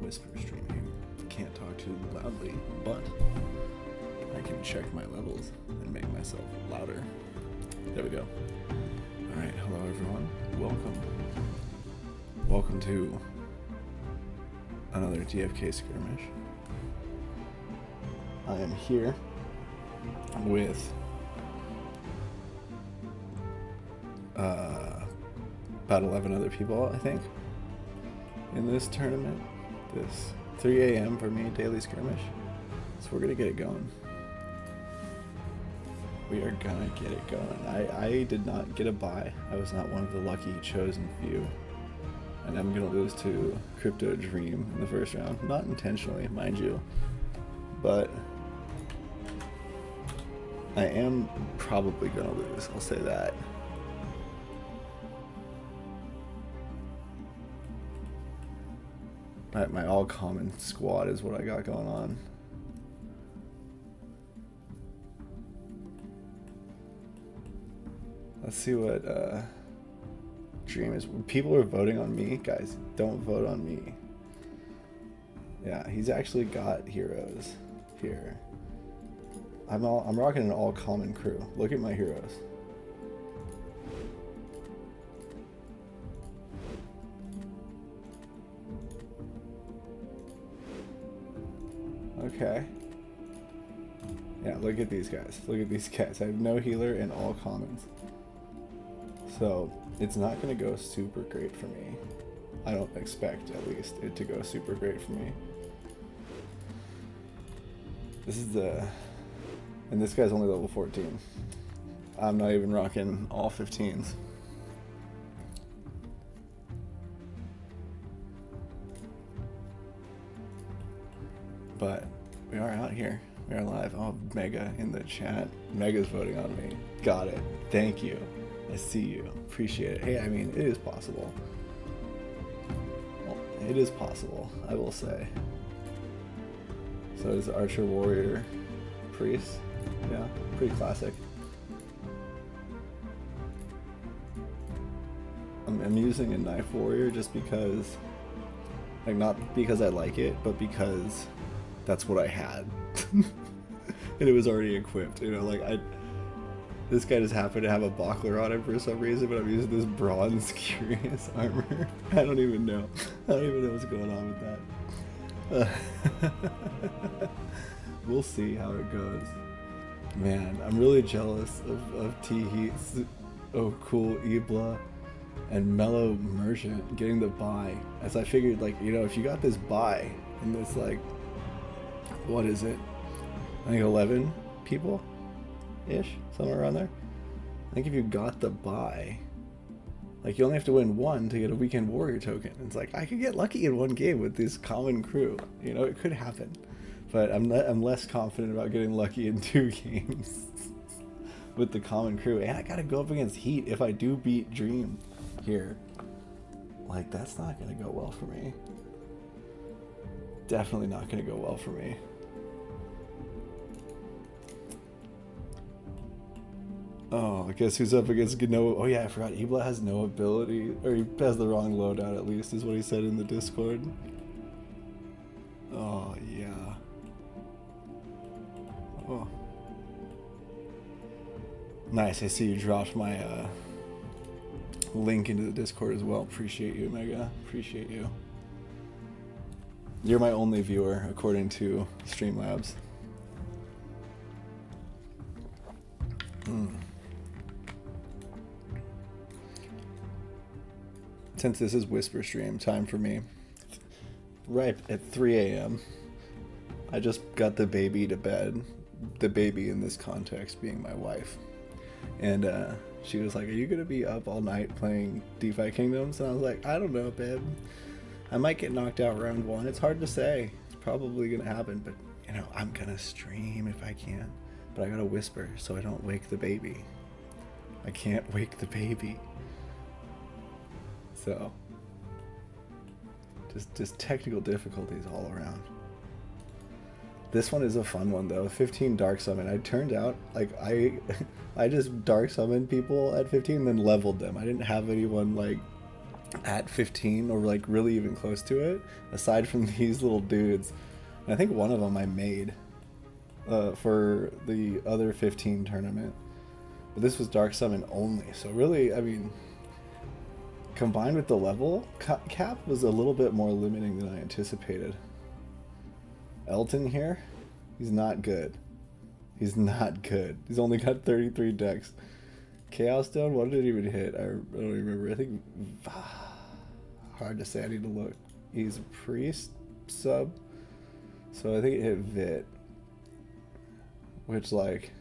whisper streaming. Can't talk too loudly, but I can check my levels and make myself louder. There we go. Alright, hello everyone. Welcome to another DFK Skirmish. I am here with about 11 other people, I think, in this tournament. This 3 a.m. for me, daily skirmish. So we're gonna get it going. We are gonna get it going. I did not get a bye. I was not one of the lucky chosen few. And I'm gonna lose to Crypto Dream in the first round. Not intentionally, mind you. But I am probably gonna lose, I'll say that. My all common squad is what I got going on. Let's see what Dream is. People are voting on me. Guys, don't vote on me. Yeah, he's actually got heroes here. I'm rocking an all common crew. Look at my heroes. Okay. Yeah, look at these guys. Look at these guys. I have no healer and all commons. So, it's not going to go super great for me. I don't expect, at least, it to go super great for me. This is the... And this guy's only level 14. I'm not even rocking all 15s. But we are out here. We are live. Oh, Mega in the chat. Mega's voting on me. Got it. Thank you. I see you. Appreciate it. Hey, I mean, it is possible. Well, it is possible, I will say. So is Archer, Warrior, Priest. Yeah, pretty classic. I'm using a Knife Warrior just because, like, not because I like it, but because that's what I had. And it was already equipped, you know, like this guy just happened to have a buckler on him for some reason, but I'm using this bronze curious armor. I don't even know. I don't even know what's going on with that. We'll see how it goes. Man, I'm really jealous of T-Heat's oh cool Ibla and Mellow Merchant getting the buy. As I figured, like, you know, if you got this buy and this, like, what is it? I think 11 people ish, somewhere around there. I think if you got the buy, like, you only have to win one to get a Weekend Warrior token. It's like, I could get lucky in one game with this common crew. You know, it could happen. But I'm less confident about getting lucky in 2 games with the common crew. And I gotta go up against Heat if I do beat Dream here. Like, that's not gonna go well for me. Definitely not gonna go well for me. Oh, I guess who's up against no? Oh yeah, I forgot. Ibla has no ability, or he has the wrong loadout at least, is what he said in the Discord. Oh yeah. Oh. Nice. I see you dropped my link into the Discord as well. Appreciate you, Mega. Appreciate you. You're my only viewer, according to Streamlabs. Since this is Whisper Stream time for me, right at 3 a.m., I just got the baby to bed. The baby in this context being my wife. And she was like, are you going to be up all night playing DeFi Kingdoms? And I was like, I don't know, babe. I might get knocked out round 1. It's hard to say. It's probably going to happen, but, you know, I'm going to stream if I can. But I got to whisper so I don't wake the baby. I can't wake the baby. So, just technical difficulties all around. This one is a fun one though. 15 Dark Summon. I turned out, like, I just Dark Summoned people at 15 and then leveled them. I didn't have anyone, like, at 15 or like really even close to it, aside from these little dudes. And I think one of them I made for the other 15 tournament, but this was Dark Summon only. So really, I mean, combined with the level cap was a little bit more limiting than I anticipated. Elton here, he's not good. He's not good. He's only got 33 decks. Chaos Stone, what did it even hit? I don't remember. I think hard to say. I need to look. He's a priest sub, so I think it hit Vit, which like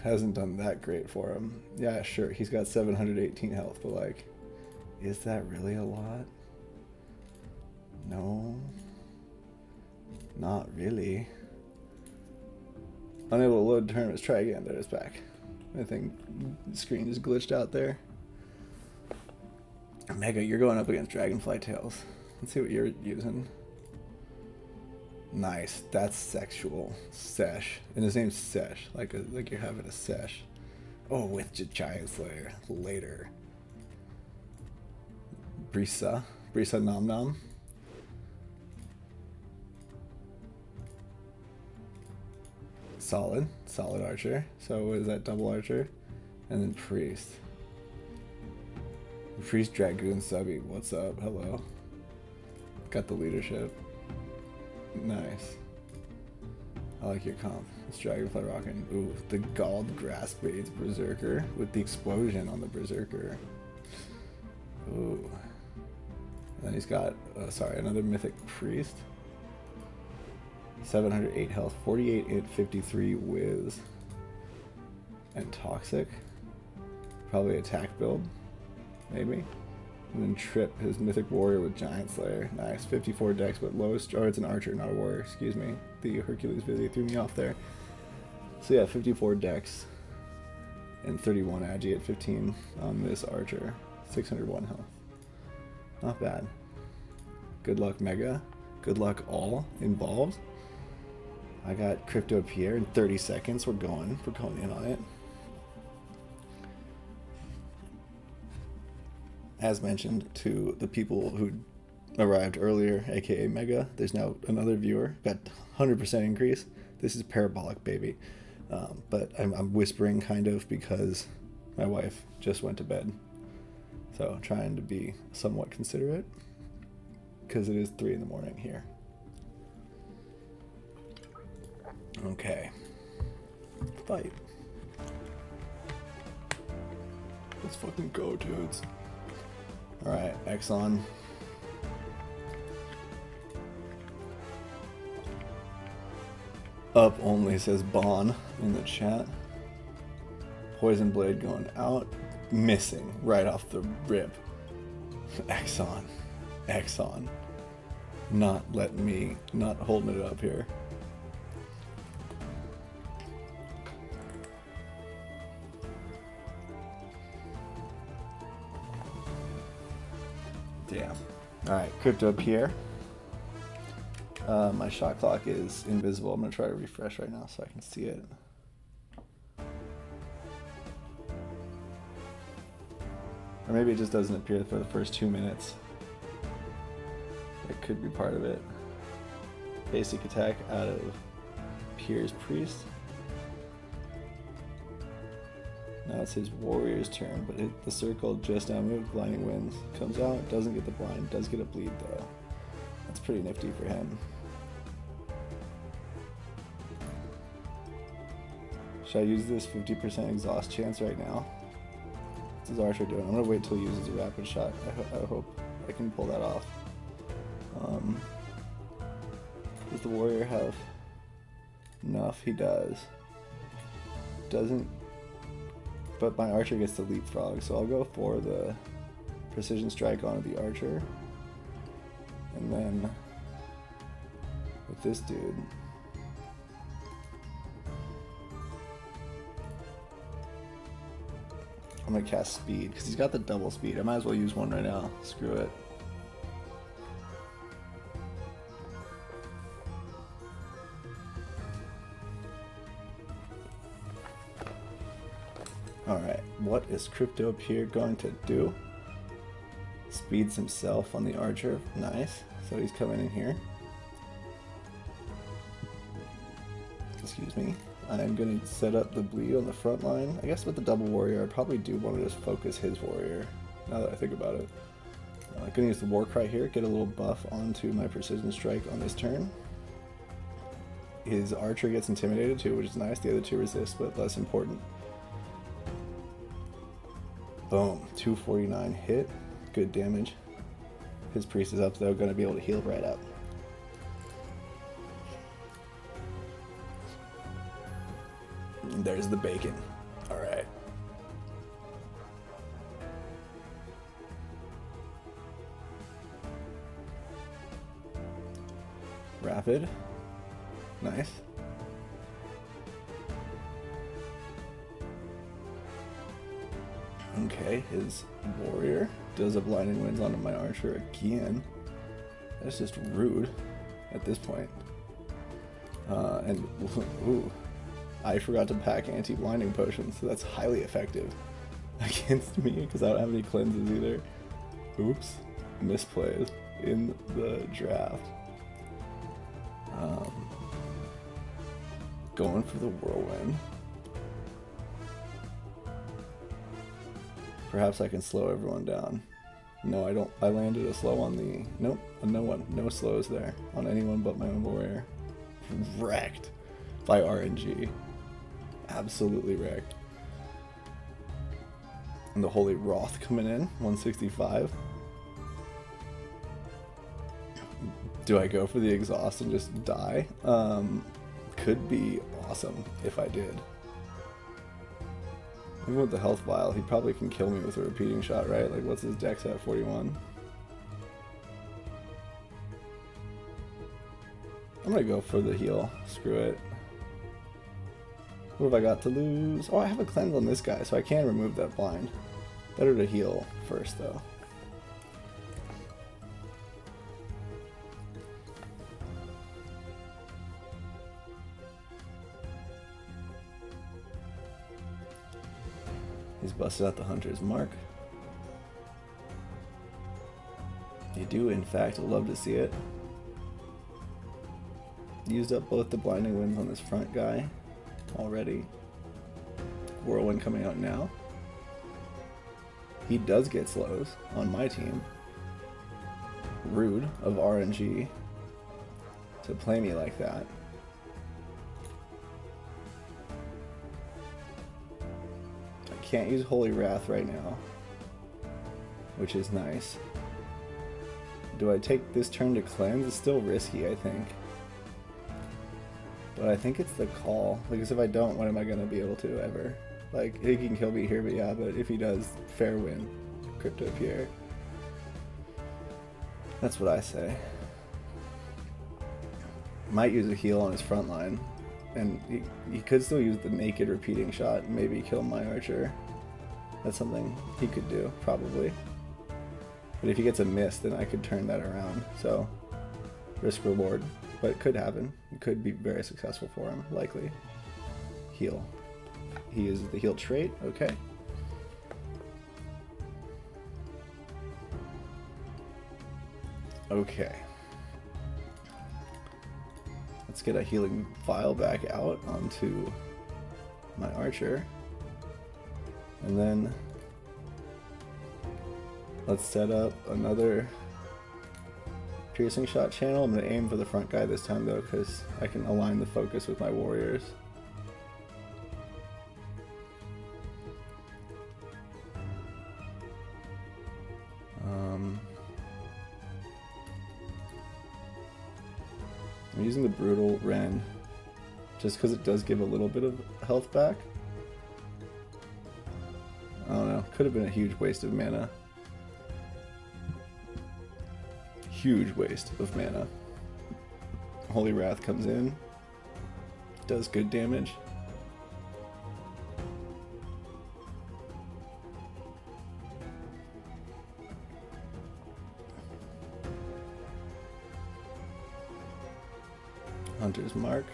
hasn't done that great for him. Yeah, sure, he's got 718 health, but like, is that really a lot? No, not really. Unable to load tournaments. Try again. There it's back. I think the screen is glitched out there. Mega, you're going up against Dragonfly Tails. Let's see what you're using. Nice. That's sexual. Sesh. And his name's Sesh. Like you're having a sesh. Oh, with Giant Slayer. Later. Brisa. Brisa Nom Nom. Solid. Solid archer. So what is that? Double archer? And then priest. Priest Dragoon Subby. What's up? Hello. Got the leadership. Nice. I like your comp. It's Dragonfly rocking. Ooh, the Galled Grassblades Berserker with the explosion on the Berserker. Ooh. And then he's got, sorry, another Mythic Priest. 708 health, 48 int, 53 whiz. And Toxic. Probably attack build. Maybe. And then Trip, his Mythic Warrior with Giant Slayer. Nice. 54 dex, but lowest. Oh, it's an archer, not a warrior. Excuse me. The Hercules Vizzy threw me off there. So yeah, 54 dex. And 31 agi at 15 on this archer. 601 health. Not bad. Good luck, Mega. Good luck, all involved. I got Crypto Pierre in 30 seconds. We're going in on it. As mentioned to the people who arrived earlier, aka Mega, there's now another viewer. Got 100% increase. This is parabolic, baby. But I'm whispering kind of because my wife just went to bed. So trying to be somewhat considerate because it is 3 in the morning here. Okay. Fight. Let's fucking go, dudes. Alright, Exxon. Up only, says Bon in the chat. Poison Blade going out. Missing right off the rip. Exxon. Exxon. Not letting me, not holding it up here. Damn. Alright, Crypto Pierre. My shot clock is invisible. I'm going to try to refresh right now so I can see it. Or maybe it just doesn't appear for the first 2 minutes. That could be part of it. Basic attack out of Pierre's Priest. Now it's his warrior's turn, but hit the circle just now moved. Blinding Winds comes out, doesn't get the blind, does get a bleed though. That's pretty nifty for him. Should I use this 50% exhaust chance right now? What's his archer doing? I'm gonna wait till he uses a rapid shot. I hope I can pull that off. Does the warrior have enough? He does. Doesn't. But my archer gets to leapfrog, so I'll go for the precision strike onto the archer. And then with this dude, I'm gonna cast speed because he's got the double speed. I might as well use one right now. Screw it. Alright, what is Crypto Pierre going to do? Speeds himself on the archer. Nice. So he's coming in here. Excuse me. I'm going to set up the bleed on the front line. I guess with the double warrior, I probably do want to just focus his warrior, now that I think about it. I'm going to use the war cry here, get a little buff onto my precision strike on this turn. His archer gets intimidated too, which is nice. The other two resist, but less important. Boom. 249 hit. Good damage. His priest is up though, going to be able to heal right up. And there's the bacon. Alright. Rapid. Nice. Okay, his warrior does a blinding winds onto my archer again. That's just rude at this point. And ooh, I forgot to pack anti-blinding potions, so that's highly effective against me because I don't have any cleanses either. Oops, misplays in the draft. Going for the whirlwind. Perhaps I can slow everyone down. No, I don't. I landed a slow on the... Nope, no slows there on anyone but my own warrior. Wrecked by RNG. Absolutely wrecked. And the Holy Wrath coming in, 165. Do I go for the exhaust and just die? Could be awesome if I did. Even with the health vial, he probably can kill me with a repeating shot, right? Like, what's his dex at? 41? I'm gonna go for the heal. Screw it. What have I got to lose? Oh, I have a cleanse on this guy, so I can remove that blind. Better to heal first, though. He's busted out the hunter's mark. You do, in fact, love to see it. Used up both the blinding winds on this front guy already. Whirlwind coming out now. He does get slows on my team. Rude of RNG to play me like that. Can't use Holy Wrath right now, which is nice. Do I take this turn to cleanse? It's still risky, I think. But I think it's the call, because if I don't, what am I going to be able to ever? Like, he can kill me here, but yeah, but if he does, fair win. Crypto Pierre. That's what I say. Might use a heal on his front line. And he could still use the naked repeating shot and maybe kill my archer. That's something he could do, probably. But if he gets a miss, then I could turn that around. So, risk reward. But it could happen. It could be very successful for him, likely. Heal. He uses the heal trait, okay. Okay. Let's get a healing vial back out onto my archer. And then let's set up another piercing shot channel. I'm going to aim for the front guy this time though, because I can align the focus with my warriors. I'm using the Brutal Ren just because it does give a little bit of health back. I don't know, could have been a huge waste of mana. Huge waste of mana. Holy Wrath comes in, does good damage. Hunter's Mark.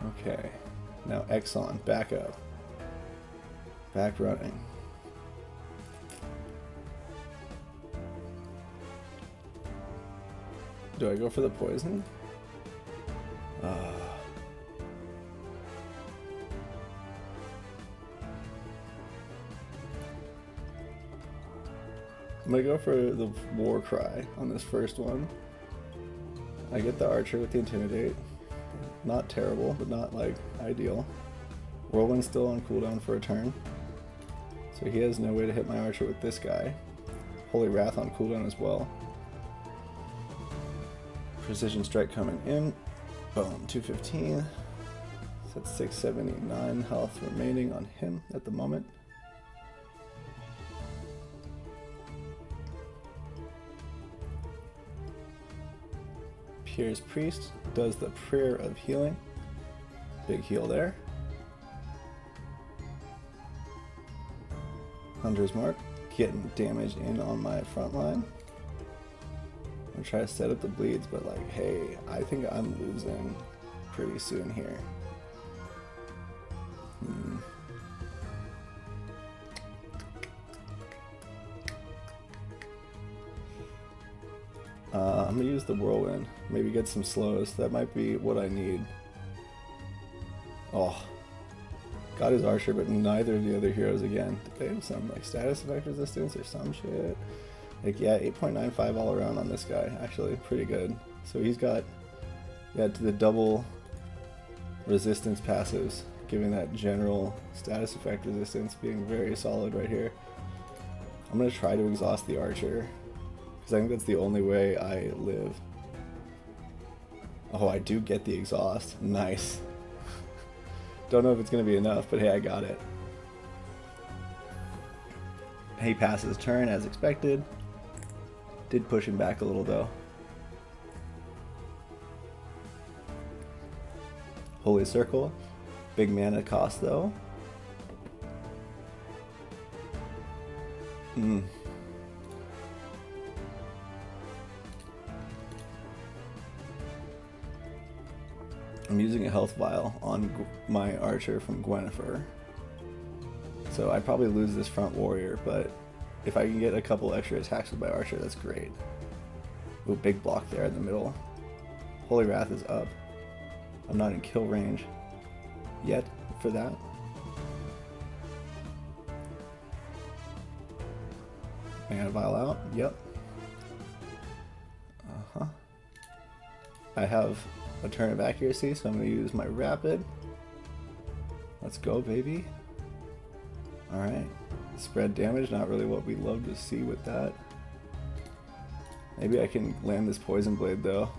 Okay, now Exxon, back up. Back running. Do I go for the poison? I'm gonna go for the war cry on this first one. I get the archer with the intimidate. Not terrible, but not like ideal. Whirlwind's still on cooldown for a turn, so he has no way to hit my archer with this guy. Holy Wrath on cooldown as well. Precision strike coming in. Boom, 215. So that's 679 health remaining on him at the moment. Pierre's Priest does the prayer of healing. Big heal there. Hunter's Mark, getting damage in on my front line. I'm gonna try to set up the bleeds, but like, hey, I think I'm losing pretty soon here. I'm gonna use the Whirlwind, maybe get some slows. That might be what I need. Oh, got his archer, but neither of the other heroes again. Did they have some like status effect resistance or some shit? Like, yeah, 8.95 all around on this guy, actually, pretty good. So he's got, yeah, to the double resistance passives, giving that general status effect resistance, being very solid right here. I'm gonna try to exhaust the archer, because I think that's the only way I live. Oh, I do get the exhaust. Nice. Don't know if it's gonna be enough, but hey, I got it. He passes turn as expected. Did push him back a little though. Holy Circle. Big mana cost though. I'm using a health vial on my archer from Gwynnifer. So I'd probably lose this front warrior, but if I can get a couple extra attacks with my archer, that's great. Ooh, big block there in the middle. Holy Wrath is up. I'm not in kill range yet for that. I got a vial out. Yep. I have a turn of accuracy, so I'm going to use my rapid. Let's go, baby. Alright. Spread damage, not really what we love to see with that. Maybe I can land this poison blade though.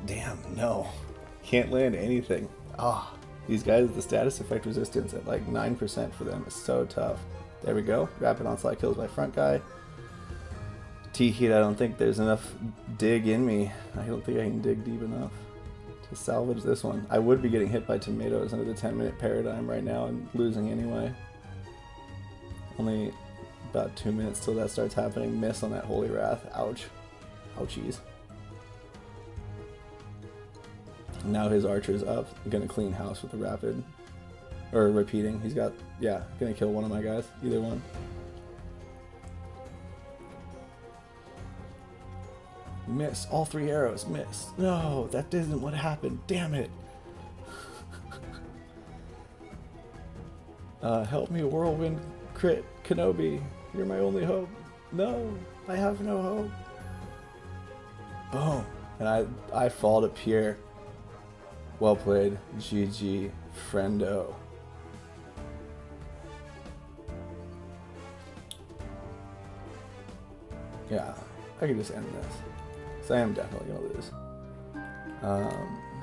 Damn, no. Can't land anything. Ah, these guys, the status effect resistance at like 9% for them is so tough. There we go. Rapid Onslaught kills my front guy. T-Heat, I don't think there's enough dig in me. I don't think I can dig deep enough to salvage this one. I would be getting hit by tomatoes under the 10-minute paradigm right now and losing anyway. Only about 2 minutes till that starts happening. Miss on that Holy Wrath. Ouch. Ouchies. Now his archer's up. I'm gonna clean house with the rapid. Or repeating. He's got, yeah, gonna kill one of my guys. Either one. Miss. All 3 arrows. Miss. No, that isn't what happened. Damn it. Help me, Whirlwind crit. Kenobi. You're my only hope. No, I have no hope. Boom. And I fall to Pierre. Well played. GG. Friendo. Yeah, I can just end this. So I am definitely going to lose.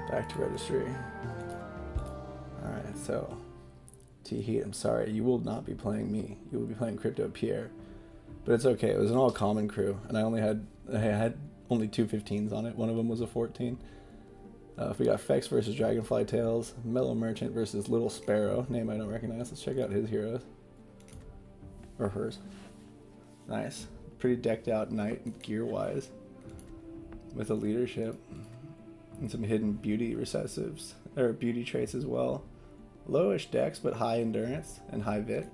Back to registry. Alright, so T-Heat, I'm sorry, you will not be playing me. You will be playing Crypto Pierre. But it's okay, it was an all common crew, and I had only 2 15s on it. One of them was a 14. We got Fex versus Dragonfly Tails, Mellow Merchant versus Little Sparrow, name I don't recognize. Let's check out his heroes. Or hers. Nice. Pretty decked out knight gear-wise. With a leadership. And some hidden beauty recessives, or beauty traits as well. Lowish dex, but high endurance and high vit.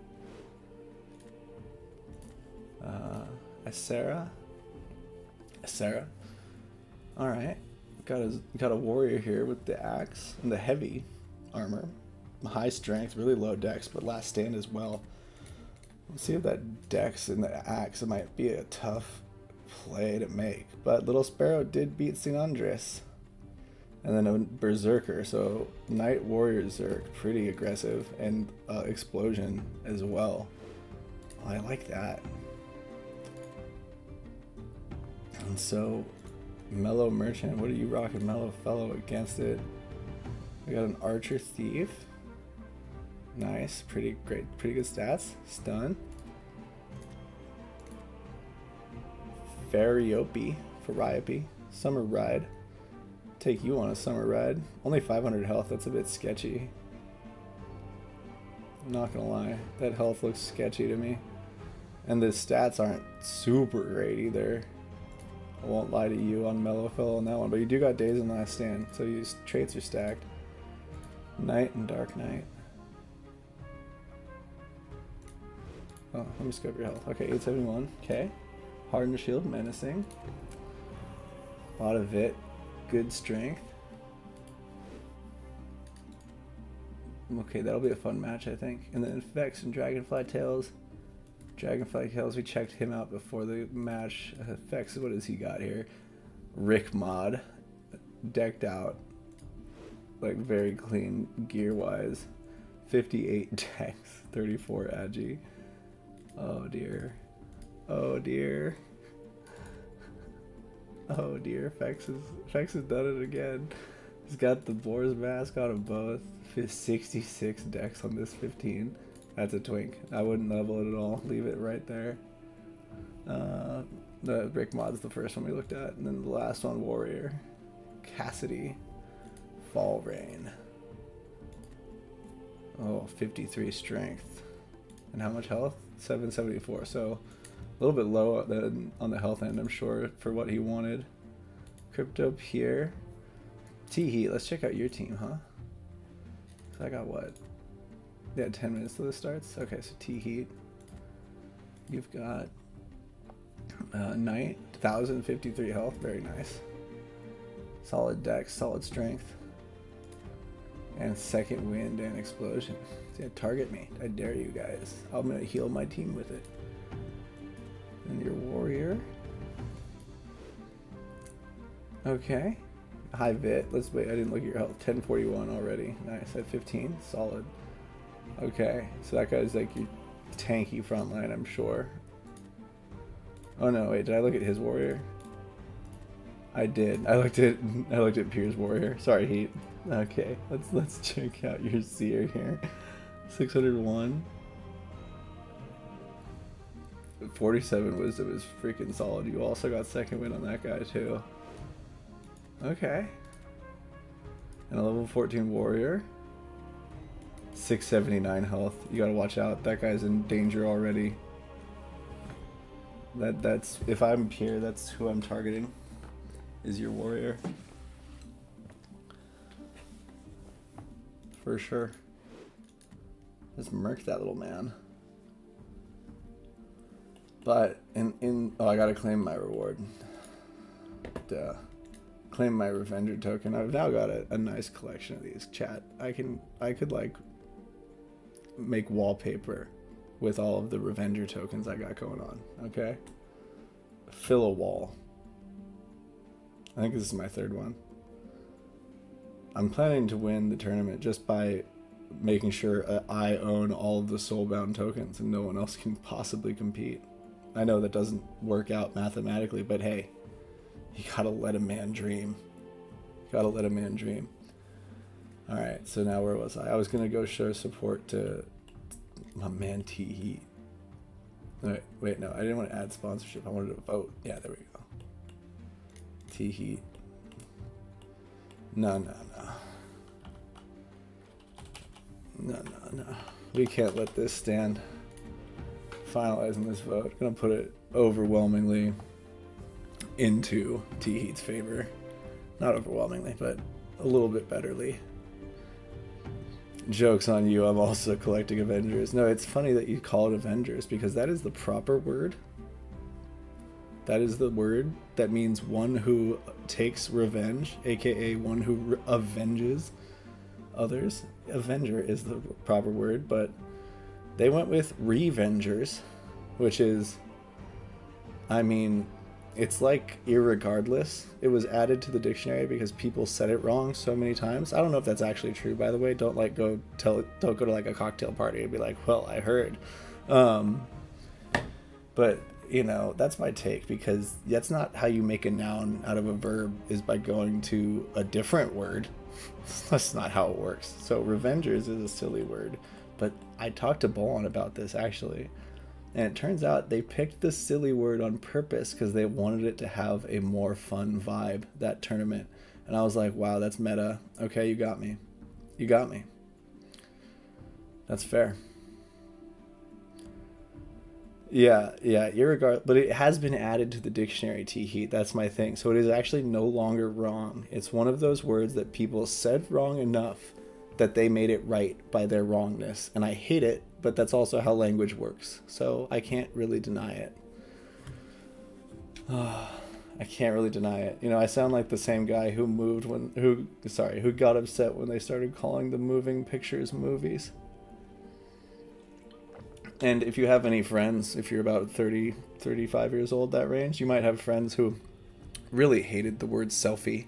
Sarah. Sarah. All right, got a warrior here with the axe and the heavy armor, high strength, really low dex, but last stand as well. Let's see if that dex and the axe, it might be a tough play to make. But Little Sparrow did beat St. Andres. And then a Berserker, so Knight Warrior Zerk, pretty aggressive, and Explosion as well. I like that. And so, Mellow Merchant, what are you rocking, Mellow Fellow, against it? We got an Archer Thief. Nice, pretty great, pretty good stats. Stun. Fariope, Summer Ride. Take you on a summer ride. Only 500 health, that's a bit sketchy. I'm not gonna lie, that health looks sketchy to me. And the stats aren't super great either. I won't lie to you on Mellow Fellow on that one, but you do got Days in Last Stand, so your traits are stacked. Night and Dark Knight. Oh, let me scope your health. Okay, 871, okay. Hardened Shield, Menacing. A lot of it. Good strength. Okay, that'll be a fun match, I think. And then Vex and Dragonfly Tails. Dragonfly Tails, we checked him out before the match. Vex, what does he got here? Rick mod. Decked out. Like, very clean gear-wise. 58 dex, 34 agi. Oh, dear. Oh, dear. Oh dear, Fex has done it again. He's got the Boar's Mask on them both. 66 dex on this 15. That's a twink. I wouldn't level it at all. Leave it right there. The Brick Mod's the first one we looked at. And then the last one, Warrior. Cassidy. Fall Rain. Oh, 53 strength. And how much health? 774. So a little bit low on the health end, I'm sure, for what he wanted. Crypto Pierre. T-Heat, let's check out your team, huh? I got what? Yeah, 10 minutes till this starts? Okay, so T-Heat. You've got Knight, 1053 health, very nice. Solid dex, solid strength. And Second Wind and Explosion. So yeah, target me, I dare you guys. I'm gonna heal my team with it. And your warrior. Okay. High vit. Let's wait. I didn't look at your health. 1041 already. Nice. At 15. Solid. Okay. So that guy's like your tanky front line, I'm sure. Oh no, wait, did I look at his warrior? I did. I looked at Pierre's warrior. Sorry, Heat. Okay. Let's check out your seer here. 601. 47 wisdom is freaking solid. You also got Second Wind on that guy too. Okay. And a level 14 warrior. 679 health. You gotta watch out. That guy's in danger already. That's if I'm Pierre, that's who I'm targeting. Is your warrior. For sure. Just murk that little man. But oh, I gotta claim my reward. Duh. Claim my Revenger token. I've now got a nice collection of these. Chat. I could like make wallpaper with all of the Revenger tokens I got going on. Okay. Fill a wall. I think this is my third one. I'm planning to win the tournament just by making sure I own all of the soulbound tokens and no one else can possibly compete. I know that doesn't work out mathematically, but hey, you gotta let a man dream. Gotta let a man dream. Alright, so now where was I? I was gonna go show support to my man T-Heat. Alright, wait, no, I didn't want to add sponsorship. I wanted to vote. Yeah, there we go. T-Heat. No. We can't let this stand. Finalizing this vote. Gonna put it overwhelmingly into T-Heat's favor. Not overwhelmingly, but a little bit betterly. Joke's on you, I'm also collecting Avengers. No, it's funny that you call it Avengers because that is the proper word. That is the word that means one who takes revenge, aka one who avenges others. Avenger is the proper word, but they went with revengers, which is, I mean, it's like irregardless. It was added to the dictionary because people said it wrong so many times. I don't know if that's actually true, by the way. Don't go to like a cocktail party and be like, well, I heard. But you know, that's my take, because that's not how you make a noun out of a verb, is by going to a different word. That's not how it works. So revengers is a silly word, but I talked to Bolon about this actually, and it turns out they picked this silly word on purpose because they wanted it to have a more fun vibe, that tournament. And I was like, wow, that's meta. Okay, you got me. You got me. That's fair. Yeah, irregardless, but it has been added to the dictionary, T-Heat. That's my thing. So it is actually no longer wrong. It's one of those words that people said wrong enough that they made it right by their wrongness. And I hate it, but that's also how language works. So I can't really deny it. I can't really deny it. You know, I sound like the same guy who who got upset when they started calling the moving pictures movies. And if you have any friends, if you're about 30, 35 years old, that range, you might have friends who really hated the word selfie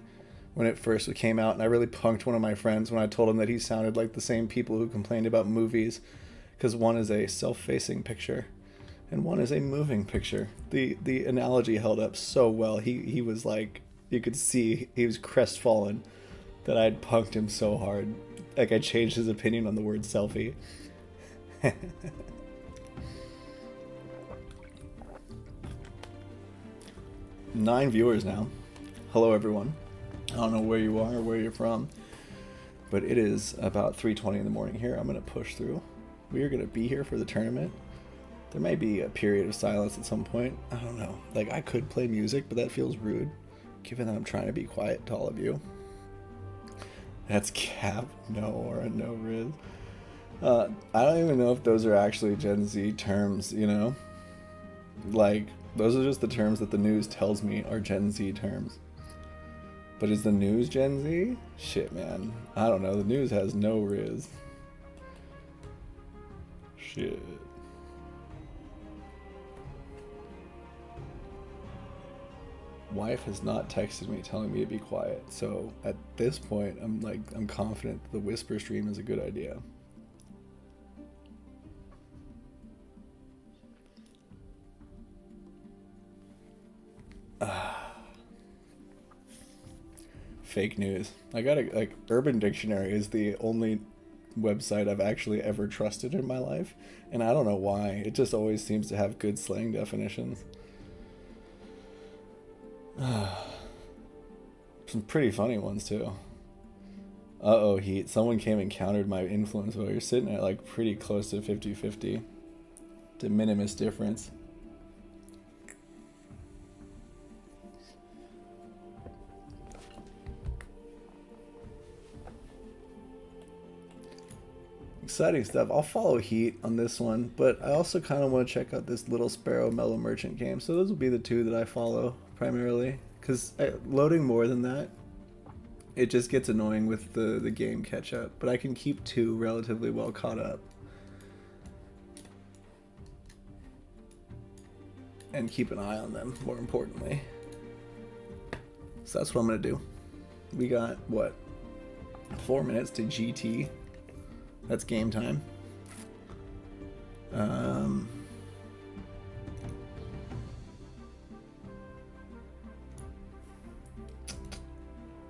when it first came out. And I really punked one of my friends when I told him that he sounded like the same people who complained about movies, because one is a self-facing picture and one is a moving picture. The analogy held up so well. He was like, you could see he was crestfallen that I'd punked him so hard. Like I changed his opinion on the word selfie. 9 viewers now. Hello everyone. I don't know where you are or where you're from, but it is about 3:20 in the morning here. I'm gonna push through. We are gonna be here for the tournament. There may be a period of silence at some point. I don't know. Like, I could play music, but that feels rude, given that I'm trying to be quiet to all of you. That's cap, no, or a no riz. I don't even know if those are actually Gen Z terms, you know? Like, those are just the terms that the news tells me are Gen Z terms. But is the news Gen Z? Shit, man. I don't know. The news has no riz. Shit. Wife has not texted me telling me to be quiet. So at this point, I'm confident that the whisper stream is a good idea. Fake news. I gotta, like, Urban Dictionary is the only website I've actually ever trusted in my life, and I don't know why. It just always seems to have good slang definitions. Some pretty funny ones too. Uh-oh, Heat. Someone came and countered my influence. Well, you're sitting at like pretty close to 50-50. De minimis difference. Exciting stuff. I'll follow Heat on this one, but I also kind of want to check out this Little Sparrow Mellow Merchant game. So those will be the two that I follow primarily, because loading more than that, it just gets annoying with the game catch up. But I can keep two relatively well caught up and keep an eye on them, more importantly. So that's what I'm gonna do. We got what, 4 minutes to GT. That's game time.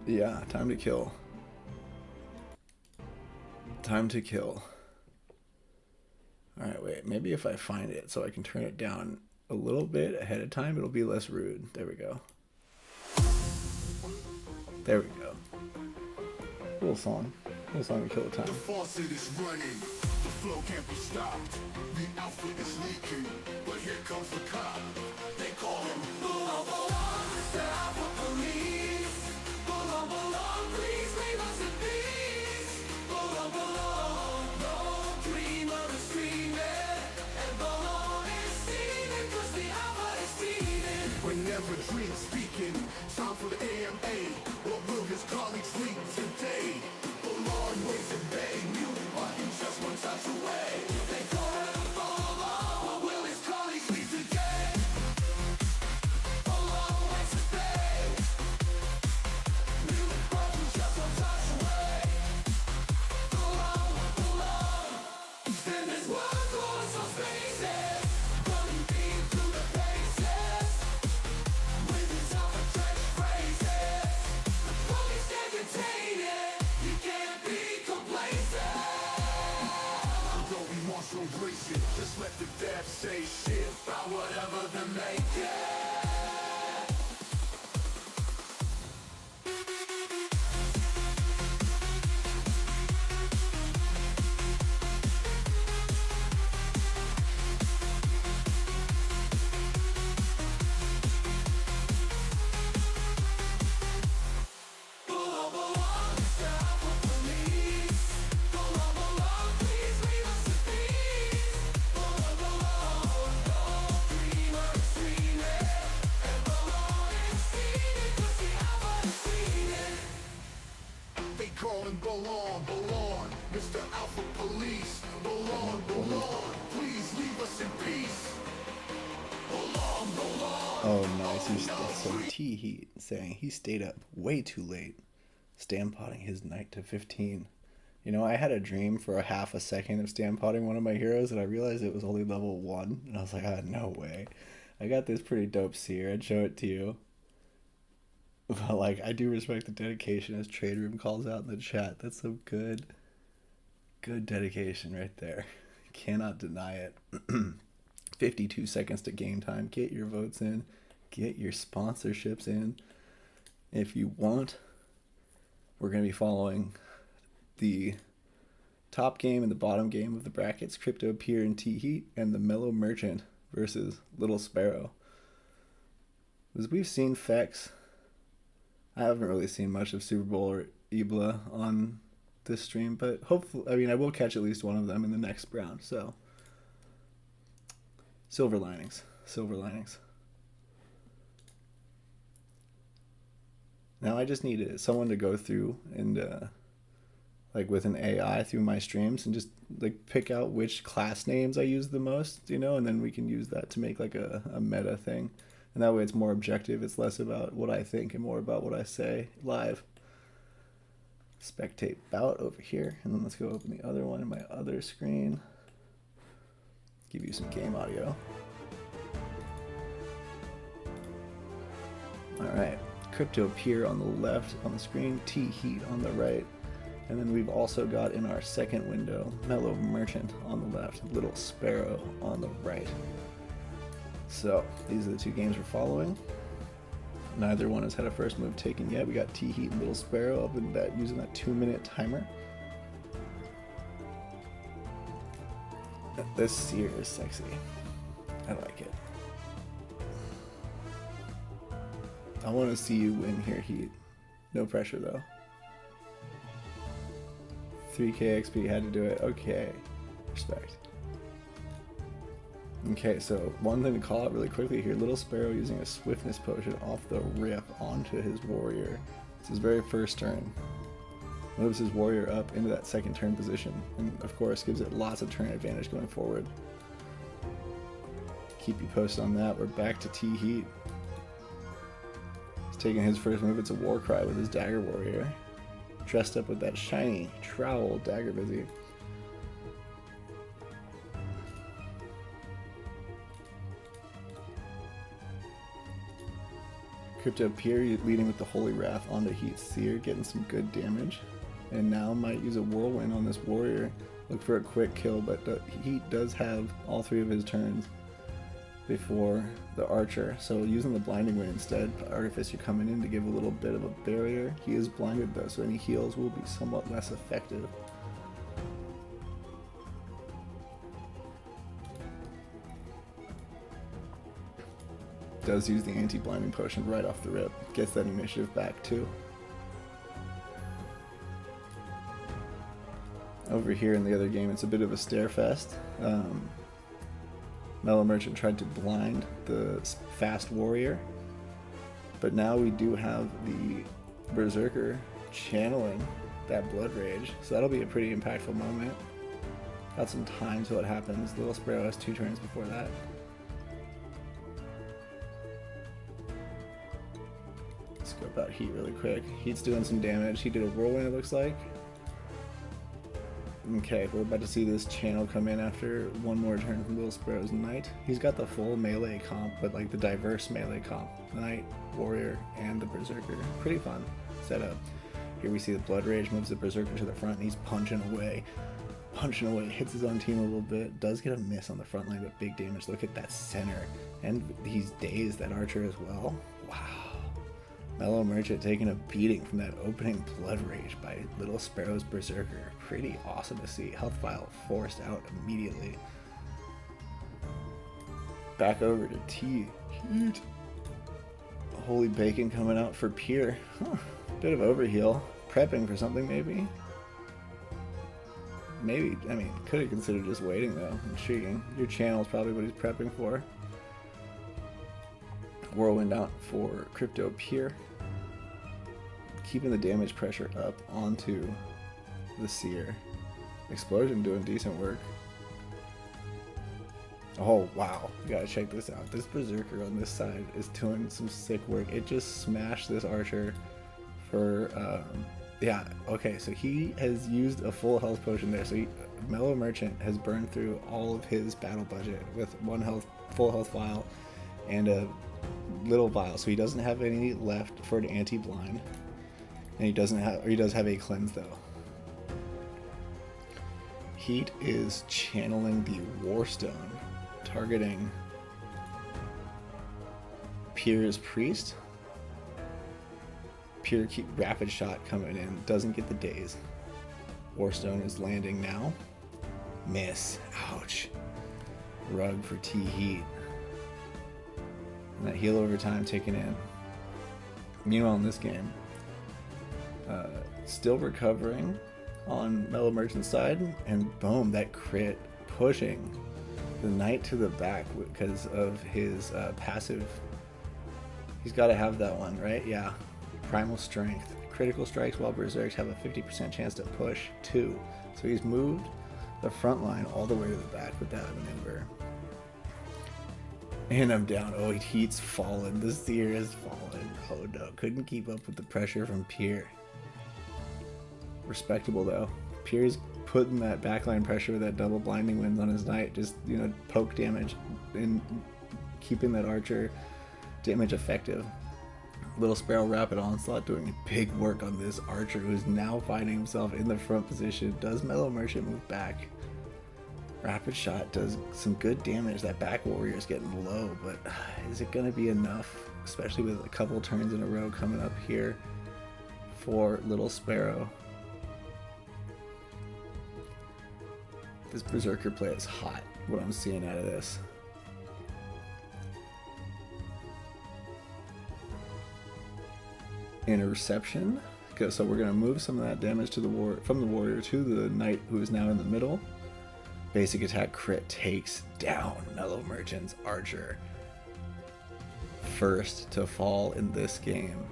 Yeah, time to kill. Time to kill. Alright, wait. Maybe if I find it so I can turn it down a little bit ahead of time, it'll be less rude. There we go. There we go. Little song. Little song to kill the time. The faucet is running. The flow can't be stopped. The outfit is leaking. But here comes the cop. They call him Bulon Bulon, the Alpha Police. Bulon Bulon, please leave us in peace. Bulon Bulon, no dreamer is dreaming. And Bulon is steaming, cause the Alpha is steaming. When wants to embrace it. Just let the devs say shit about whatever they're making. Belong, Mr. Alpha Police. Belong, please leave us in peace. Belong. Oh, nice. So T-Heat saying he stayed up way too late, stampotting his knight to 15. You know, I had a dream for a half a second of stampotting one of my heroes, and I realized it was only level 1, and I was like, no way. I got this pretty dope seer. I'd show it to you. But, like, I do respect the dedication, as Trade Room calls out in the chat. That's some good dedication right there. Cannot deny it. 52 seconds to game time. Get your votes in. Get your sponsorships in. If you want, we're going to be following the top game and the bottom game of the brackets. Crypto Pier and T-Heat, and the Mellow Merchant versus Little Sparrow. As we've seen Fex, I haven't really seen much of Super Bowl or Ibla on this stream, but hopefully, I mean, I will catch at least one of them in the next round, so silver linings. Now I just need someone to go through and like with an AI through my streams and just like pick out which class names I use the most, you know, and then we can use that to make like a meta thing. And that way it's more objective. It's less about what I think and more about what I say live. Spectate bout over here. And then let's go open the other one in my other screen. Give you some game audio. All right. Crypto Pier on the left on the screen. T-Heat on the right. And then we've also got in our second window, Mellow Merchant on the left. Little Sparrow on the right. So, these are the two games we're following. Neither one has had a first move taken yet. We got T-Heat and Little Sparrow up in that, using that 2-minute timer. This seer is sexy. I like it. I want to see you win here, Heat. No pressure, though. 3k XP, had to do it. Okay. Respect. Okay, so one thing to call out really quickly here, Little Sparrow using a swiftness potion off the rip onto his warrior. It's his very first turn. Moves his warrior up into that second turn position, and of course gives it lots of turn advantage going forward. Keep you posted on that. We're back to T-Heat. He's taking his first move, it's a war cry with his dagger warrior. Dressed up with that shiny trowel dagger busy. Crypto Pier leading with the Holy Wrath onto Heat's Seer, getting some good damage. And now might use a Whirlwind on this warrior. Look for a quick kill, but Heat does have all 3 of his turns before the Archer. So using the Blinding Wind instead, Artificer coming in to give a little bit of a barrier. He is blinded though, so any heals will be somewhat less effective. Does use the anti-blinding potion right off the rip. Gets that initiative back too. Over here in the other game, it's a bit of a stare fest. Mellow Merchant tried to blind the fast warrior, but now we do have the Berserker channeling that Blood Rage, so that'll be a pretty impactful moment. Got some time till it happens. Little Sparrow has 2 turns before that. Let's go about Heat really quick. Heat's doing some damage. He did a Whirlwind, it looks like. Okay, we're about to see this channel come in after one more turn from Little Sparrow's Knight. He's got the full melee comp, but like the diverse melee comp. Knight, Warrior, and the Berserker. Pretty fun setup. Here we see the Blood Rage moves the Berserker to the front and he's punching away. punching away, hits his own team a little bit, does get a miss on the front line, but big damage. Look at that center, and he's dazed, that archer as well. Wow. Mellow Merchant taking a beating from that opening blood rage by Little Sparrow's Berserker. Pretty awesome to see. Health file forced out immediately. Back over to T Heat. Holy Bacon coming out for Pier. Huh. Bit of overheal. Prepping for something maybe? Maybe, I mean, could have considered just waiting though. Intriguing. Your channel is probably what he's prepping for. Whirlwind out for Crypto Pier. Keeping the damage pressure up onto the Seer. Explosion doing decent work. Oh wow, you gotta check this out. This Berserker on this side is doing some sick work. It just smashed this archer for, yeah, okay, so he has used a full health potion there. So Mellow Merchant has burned through all of his battle budget with one full health vial and a little vial. So he doesn't have any left for an anti-blind. And he does have a cleanse though. Heat is channeling the Warstone, targeting Pier's Priest. Pier keep rapid shot coming in, doesn't get the daze. Warstone is landing now. Miss. Ouch. Rug for T Heat. And that heal over time taken in. Meanwhile in this game, still recovering on Mellow Merchant's side, and boom, that crit pushing the knight to the back because of his passive. He's got to have that one, right? Yeah. Primal Strength. Critical strikes while Berserks have a 50% chance to push too. So he's moved the front line all the way to the back with that maneuver. And I'm down. Oh, Heat's fallen. The Seer has fallen. Oh no, couldn't keep up with the pressure from Pier. Respectable though. Pier's putting that backline pressure with that double blinding winds on his knight, just, you know, poke damage and keeping that archer damage effective. Little Sparrow Rapid Onslaught doing big work on this archer who's now finding himself in the front position. Does Mellow Merchant move back? Rapid Shot does some good damage. That back warrior is getting low, but is it going to be enough? Especially with a couple turns in a row coming up here for Little Sparrow. This Berserker play is hot, what I'm seeing out of this. Interception. Okay, so we're going to move some of that damage to from the warrior to the knight who is now in the middle. Basic attack crit takes down Mellow Merchant's archer. First to fall in this game.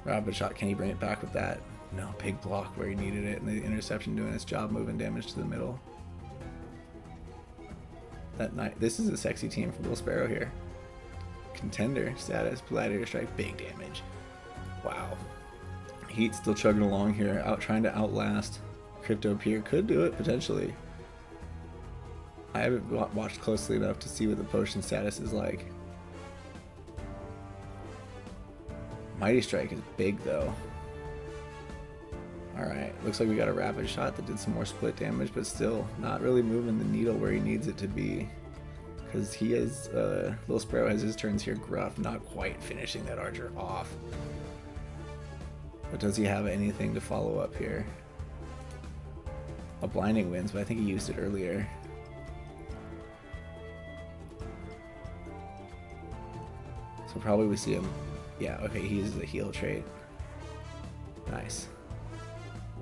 Rapid Shot, can he bring it back with that? No, big block where he needed it, and the interception doing its job, moving damage to the middle. That knight, this is a sexy team for Little Sparrow here. Contender status, Gladiator Strike, big damage. Wow. Heat still chugging along here, trying to outlast Crypto Pier. Could do it potentially. I haven't watched closely enough to see what the potion status is like. Mighty Strike is big though. Alright, looks like we got a Rapid Shot that did some more split damage, but still not really moving the needle where he needs it to be. Because he has, Little Sparrow has his turns here gruff, not quite finishing that archer off. But does he have anything to follow up here? A Blinding Winds, but I think he used it earlier. So probably we see him. Yeah, okay, he uses a heal trait. Nice.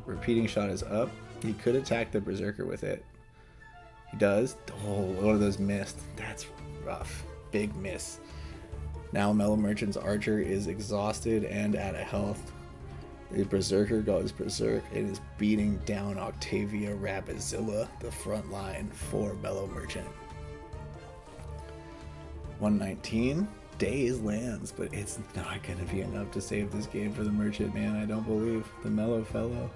Repeating Shot is up. He could attack the Berserker with it. He does. Oh, one of those missed. That's rough. Big miss. Now Mellow Merchant's archer is exhausted and out of health. The Berserker goes berserk and is beating down Octavia Rabizilla, the front line for Mellow Merchant. 119. Daze lands, but it's not going to be enough to save this game for the Merchant, man. I don't believe. The Mellow Fellow.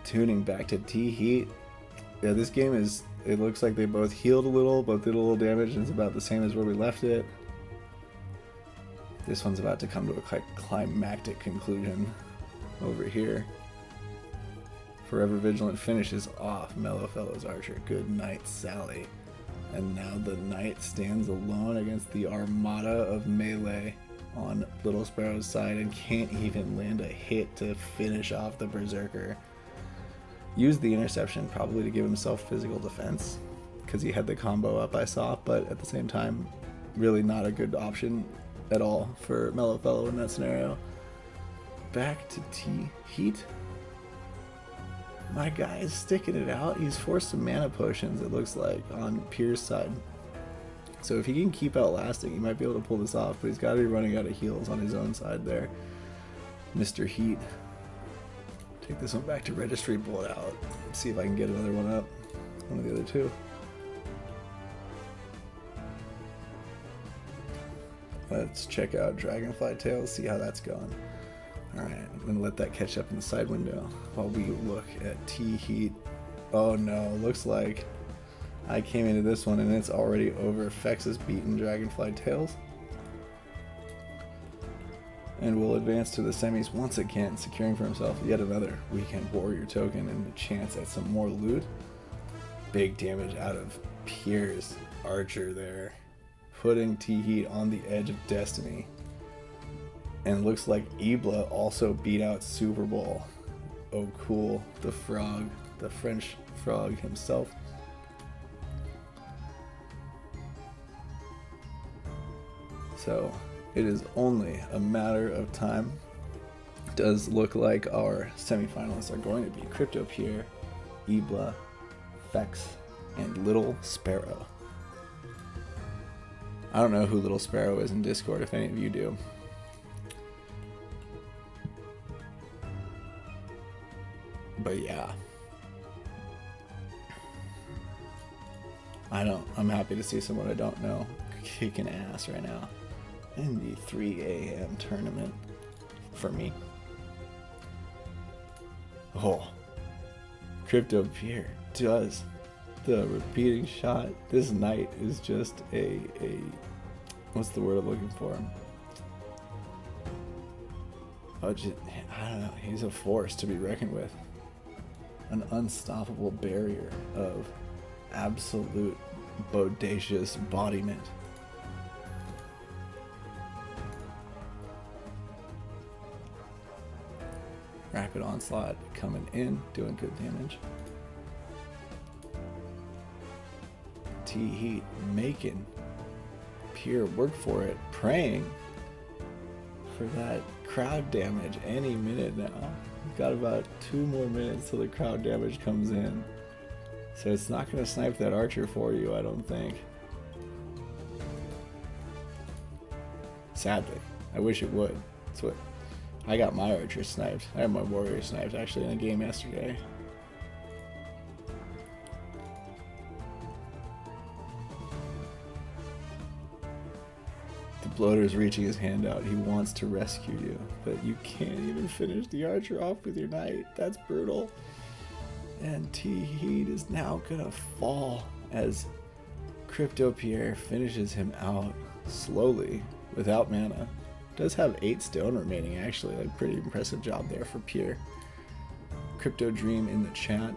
Tuning back to T Heat. Yeah, this game is, it looks like they both healed a little, both did a little damage, and it's about the same as where we left it. This one's about to come to a climactic conclusion. over here. Forever Vigilant finishes off Mellowfellow's archer. Good night, Sally. And now the knight stands alone against the armada of melee on Little Sparrow's side and can't even land a hit to finish off the berserker. Used the interception probably to give himself physical defense because he had the combo up, I saw, but at the same time really not a good option at all for Mellowfellow in that scenario. Back to T-Heat. My guy is sticking it out. He's forced some mana potions, it looks like, on Pier's side. So if he can keep outlasting, he might be able to pull this off, but he's got to be running out of heals on his own side there. Mr. Heat. Take this one back to registry, pull it out. See if I can get another one up. One of the other two. Let's check out Dragonfly Tales, see how that's going. Alright, I'm going to let that catch up in the side window while we look at T-Heat. Oh no, looks like I came into this one and it's already over. Fex has beaten Dragonfly Tales. And will advance to the semis once again, securing for himself yet another Weekend Warrior token and a chance at some more loot. Big damage out of Pier's archer there, putting T-Heat on the edge of destiny. And looks like Ibla also beat out Super Bowl. Oh cool, the frog, the French frog himself. So it is only a matter of time. It does look like our semifinalists are going to be Crypto Pierre, Ibla, Fex, and Little Sparrow. I don't know who Little Sparrow is in Discord, if any of you do. But yeah. I'm happy to see someone I don't know kicking ass right now in the 3 a.m. tournament for me. Oh, Crypto Pierre does the repeating shot. This knight is just a what's the word I'm looking for? Oh, just, I don't know. He's a force to be reckoned with. An unstoppable barrier of absolute bodacious embodiment. Rapid onslaught coming in, doing good damage. T-Heat making Pierre work for it, praying for that crowd damage any minute now. We've got about 2 more minutes till the crowd damage comes in. So it's not going to snipe that archer for you, I don't think. Sadly. I wish it would. That's what I got my archer sniped. I had my warrior sniped actually in a game yesterday. The bloater's reaching his hand out. He wants to rescue you, but you can't even finish the archer off with your knight. That's brutal. And T-Heat is now gonna fall as Crypto Pierre finishes him out slowly without mana. Does have 8 stone remaining actually, like pretty impressive job there for Pierre. Crypto Dream in the chat.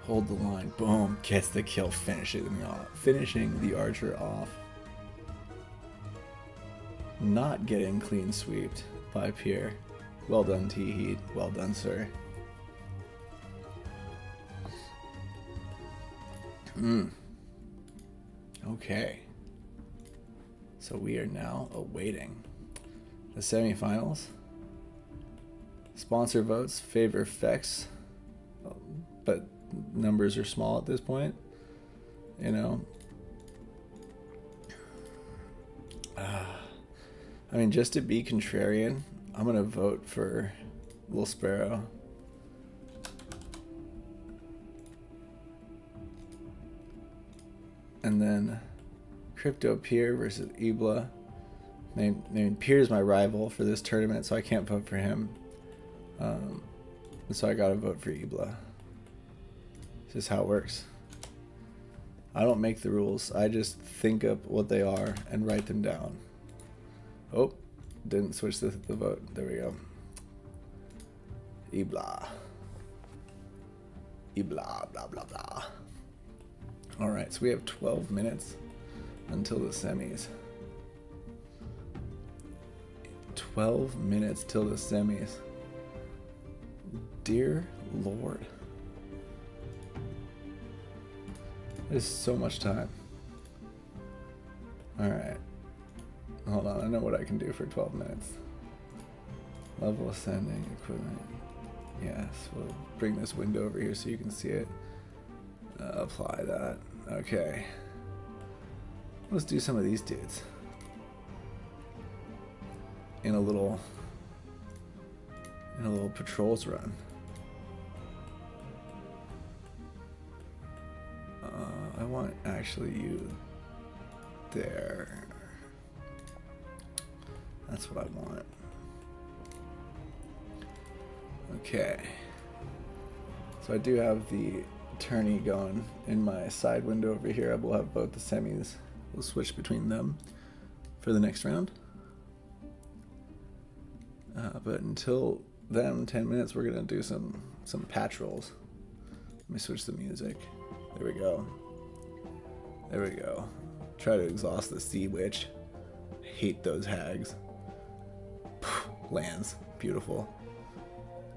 Hold the line, boom, gets the kill, finishing the archer off. Not getting clean sweeped by Pierre. Well done, T-Heat. Well done, sir. Okay. So we are now awaiting the semifinals. Sponsor votes favor Fex, but numbers are small at this point. You know. I mean, just to be contrarian, I'm going to vote for Little Sparrow. And then Crypto Pierre versus Ibla. I mean, Pierre's my rival for this tournament, so I can't vote for him. So I got to vote for Ibla. This is how it works. I don't make the rules. I just think up what they are and write them down. Oh, didn't switch the vote. There we go. Ibla. Ibla, blah, blah, blah. All right, so we have 12 minutes until the semis. 12 minutes till the semis. Dear Lord. There's so much time. Alright. Hold on, I know what I can do for 12 minutes. Level ascending, equipment. Yes, we'll bring this window over here so you can see it. Apply that. Okay. Let's do some of these dudes. In a little patrols run. I want actually you there. That's what I want. Okay. So I do have the tourney going in my side window over here. I will have both the semis. We'll switch between them for the next round. But until then, 10 minutes, we're gonna do some patch rolls. Let me switch the music. There we go. There we go. Try to exhaust the sea witch. Hate those hags. Lands. Beautiful.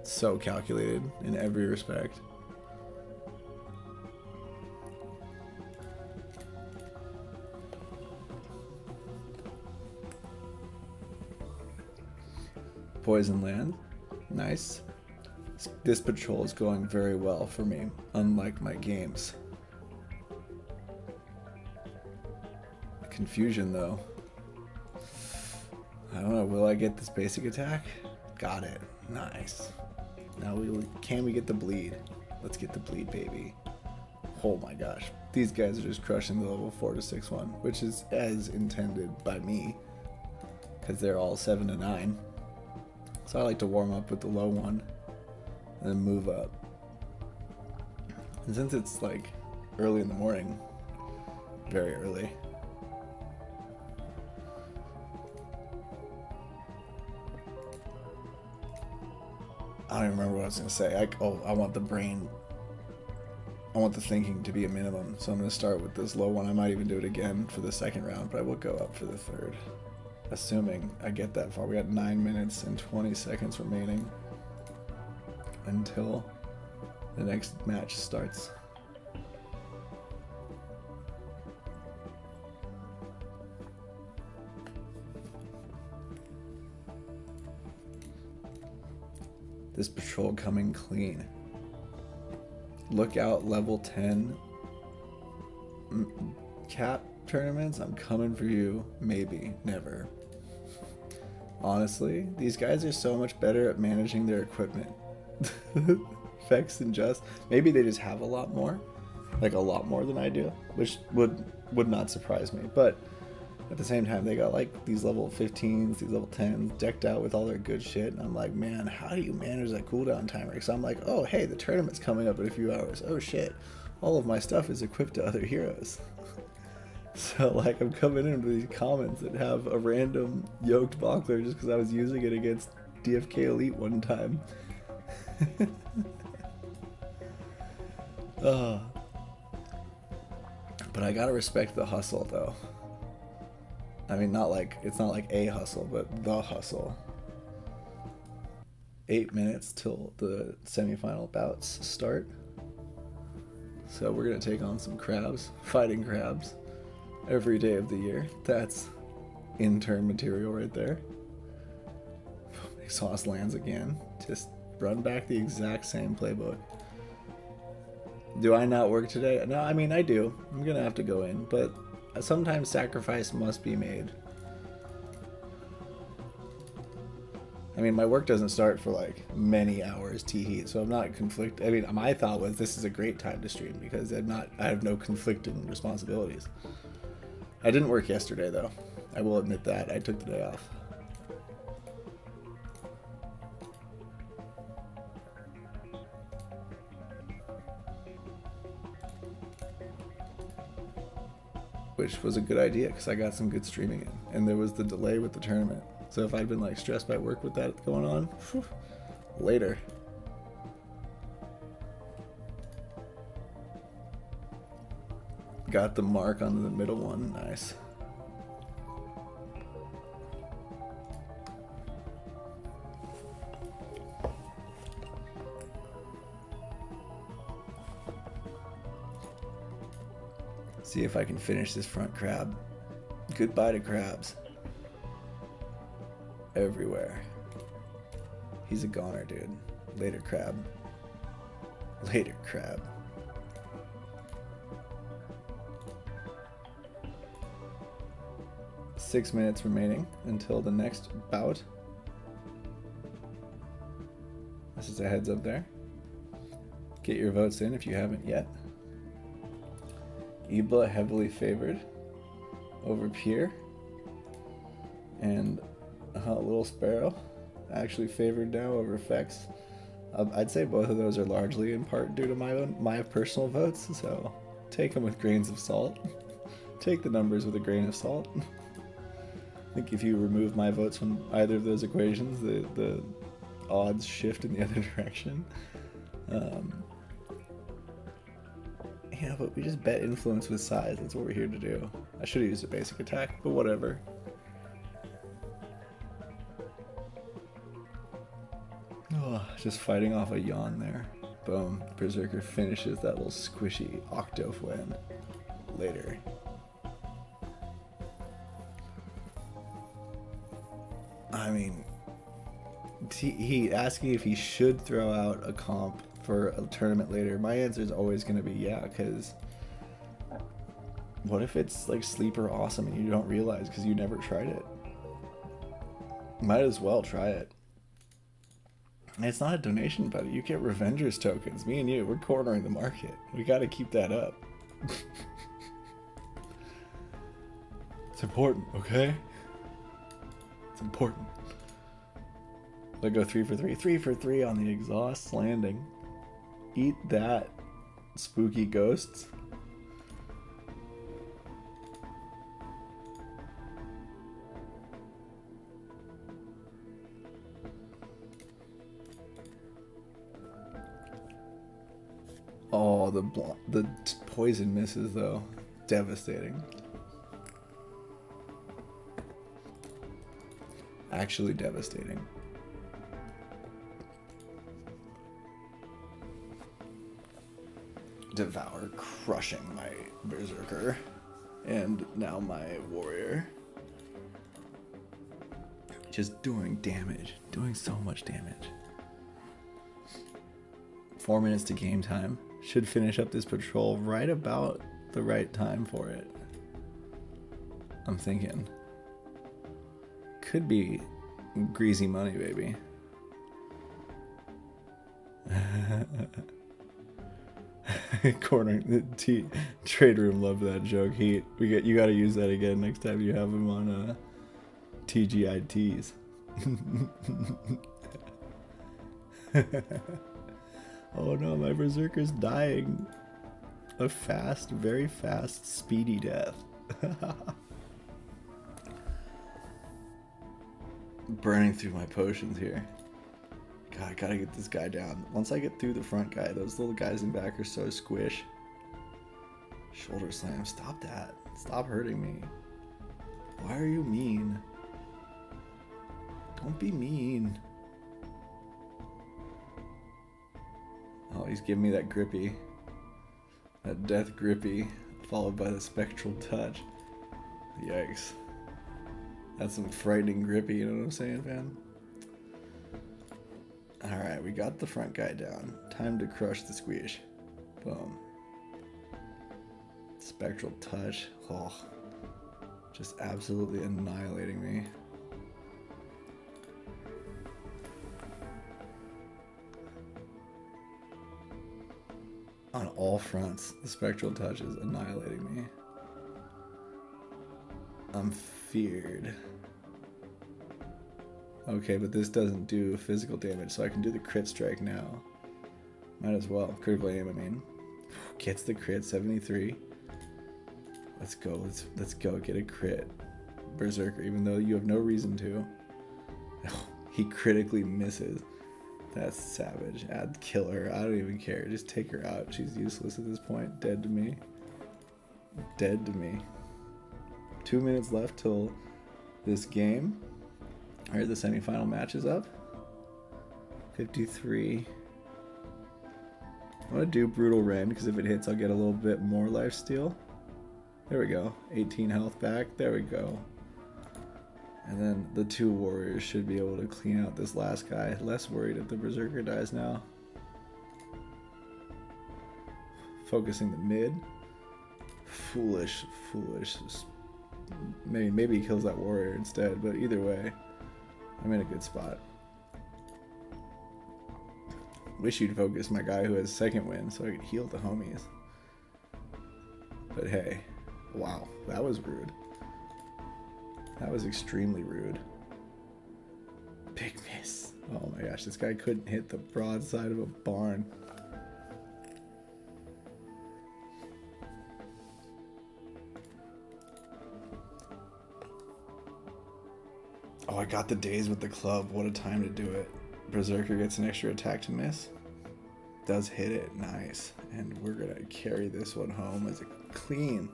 So calculated in every respect. Poison land. Nice. This patrol is going very well for me, unlike my games. Confusion though. I don't know, will I get this basic attack? Got it. Nice. Now can we get the bleed? Let's get the bleed, baby. Oh my gosh. These guys are just crushing the level 4 to 6-1, which is as intended by me, because they're all 7 to 9. So I like to warm up with the low one and then move up. And since it's like early in the morning, very early, I don't even remember what I was going to say. I want the brain, I want the thinking to be a minimum. So I'm going to start with this low one. I might even do it again for the second round, but I will go up for the third. Assuming I get that far. We got 9 minutes and 20 seconds remaining until the next match starts. This patrol coming clean. Look out, level 10 cap tournaments. I'm coming for you. Maybe, never. Honestly, these guys are so much better at managing their equipment. Vex and Just. Maybe they just have a lot more. Like a lot more than I do. Which would not surprise me. But at the same time, they got like these level 15s, these level 10s decked out with all their good shit. And I'm like, man, how do you manage that cooldown timer? So I'm like, oh, hey, the tournament's coming up in a few hours. Oh, shit. All of my stuff is equipped to other heroes. So, like, I'm coming into these comments that have a random yoked Bockler just because I was using it against DFK Elite one time. But I gotta respect the hustle, though. I mean, it's not like a hustle, but the hustle. 8 minutes till the semifinal bouts start. So we're gonna take on some crabs, fighting crabs, every day of the year. That's intern material right there. Exhaust lands again. Just run back the exact same playbook. Do I not work today? No, I mean, I do. I'm gonna have to go in, but sometimes sacrifice must be made. I mean, my work doesn't start for like many hours T-heat, so I'm not conflicted. I mean, my thought was this is a great time to stream because I have no conflicting responsibilities. I didn't work yesterday though. I will admit that. I took the day off. which was a good idea because I got some good streaming in, and there was the delay with the tournament. So if I'd been like stressed by work with that going on, whew, later. Got the mark on the middle one, nice. See if I can finish this front crab. Goodbye to crabs. Everywhere. He's a goner, dude. Later, crab. Later, crab. Six minutes remaining until the next bout. This is a heads up there. Get your votes in if you haven't yet. Ibla heavily favored over Pier, and Little Sparrow actually favored now over Fex. I'd say both of those are largely in part due to my personal votes, so take them with grains of salt. Take the numbers with a grain of salt. I think if you remove my votes from either of those equations, the odds shift in the other direction. Yeah, but we just bet influence with size. That's what we're here to do. I should have used a basic attack, but whatever. Oh, just fighting off a yawn there. Boom. Berserker finishes that little squishy octo win. Later. I mean, he asking if he should throw out a comp for a tournament later. My answer is always going to be yeah, because what if it's like sleeper awesome and you don't realize because you never tried it? Might as well try it. And it's not a donation, buddy. You get Revengers tokens. Me and you, we're cornering the market. We got to keep that up. It's important, okay? It's important. I go 3 for 3. 3 for 3 on the exhaust landing. Eat that, spooky ghosts. Oh, the poison misses though. Devastating. Actually devastating. Devour crushing my berserker and now my warrior, just doing damage, doing so much damage. 4 minutes to game time. Should finish up this patrol right about the right time for it. I'm thinking could be greasy money, baby. Corner the trade room loved that joke. Heat. You got to use that again next time you have him on TGITs. Oh no, my berserker's dying. A fast, very fast, speedy death. Burning through my potions here. God, I gotta get this guy down. Once I get through the front guy, those little guys in back are so squish. Shoulder slam. Stop that. Stop hurting me. Why are you mean? Don't be mean. Oh, he's giving me that grippy. That death grippy, followed by the spectral touch. Yikes. That's some frightening grippy, you know what I'm saying, fam? Alright, we got the front guy down. Time to crush the squish. Boom. Spectral touch. Oh, just absolutely annihilating me. On all fronts, the spectral touch is annihilating me. I'm feared. Okay, but this doesn't do physical damage, so I can do the crit strike now. Might as well. Critical aim, I mean. Gets the crit, 73. Let's go. Let's go get a crit. Berserker, even though you have no reason to. He critically misses. That's savage. I'd kill her. I don't even care. Just take her out. She's useless at this point. Dead to me. Dead to me. 2 minutes left till this game. Alright, the semifinal match is up. 53. I'm gonna do Brutal Rend because if it hits, I'll get a little bit more lifesteal. There we go. 18 health back. There we go. And then the 2 warriors should be able to clean out this last guy. Less worried if the Berserker dies now. Focusing the mid. Foolish. Maybe he kills that warrior instead, but either way, I'm in a good spot. Wish you'd focus my guy who has second win so I could heal the homies. But hey, wow, that was rude. That was extremely rude. Big miss. Oh my gosh, this guy couldn't hit the broadside of a barn. Oh, I got the days with the club. What a time to do it. Berserker gets an extra attack to miss. Does hit it. Nice. And we're going to carry this one home as a clean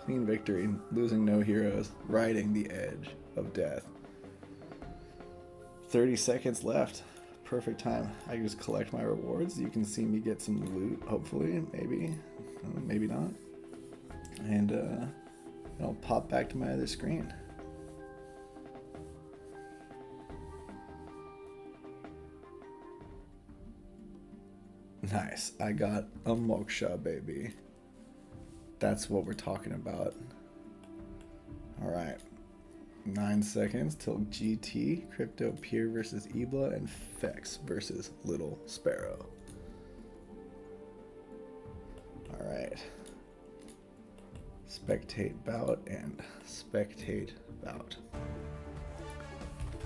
victory. Losing no heroes. Riding the edge of death. 30 seconds left. Perfect time. I can just collect my rewards. You can see me get some loot, hopefully. Maybe. Maybe not. And I'll pop back to my other screen. Nice. I got a moksha, baby. That's what we're talking about. Alright. 9 seconds till GT, Crypto Pier versus Ebla, and Fex versus Little Sparrow. Alright. Spectate bout and spectate bout.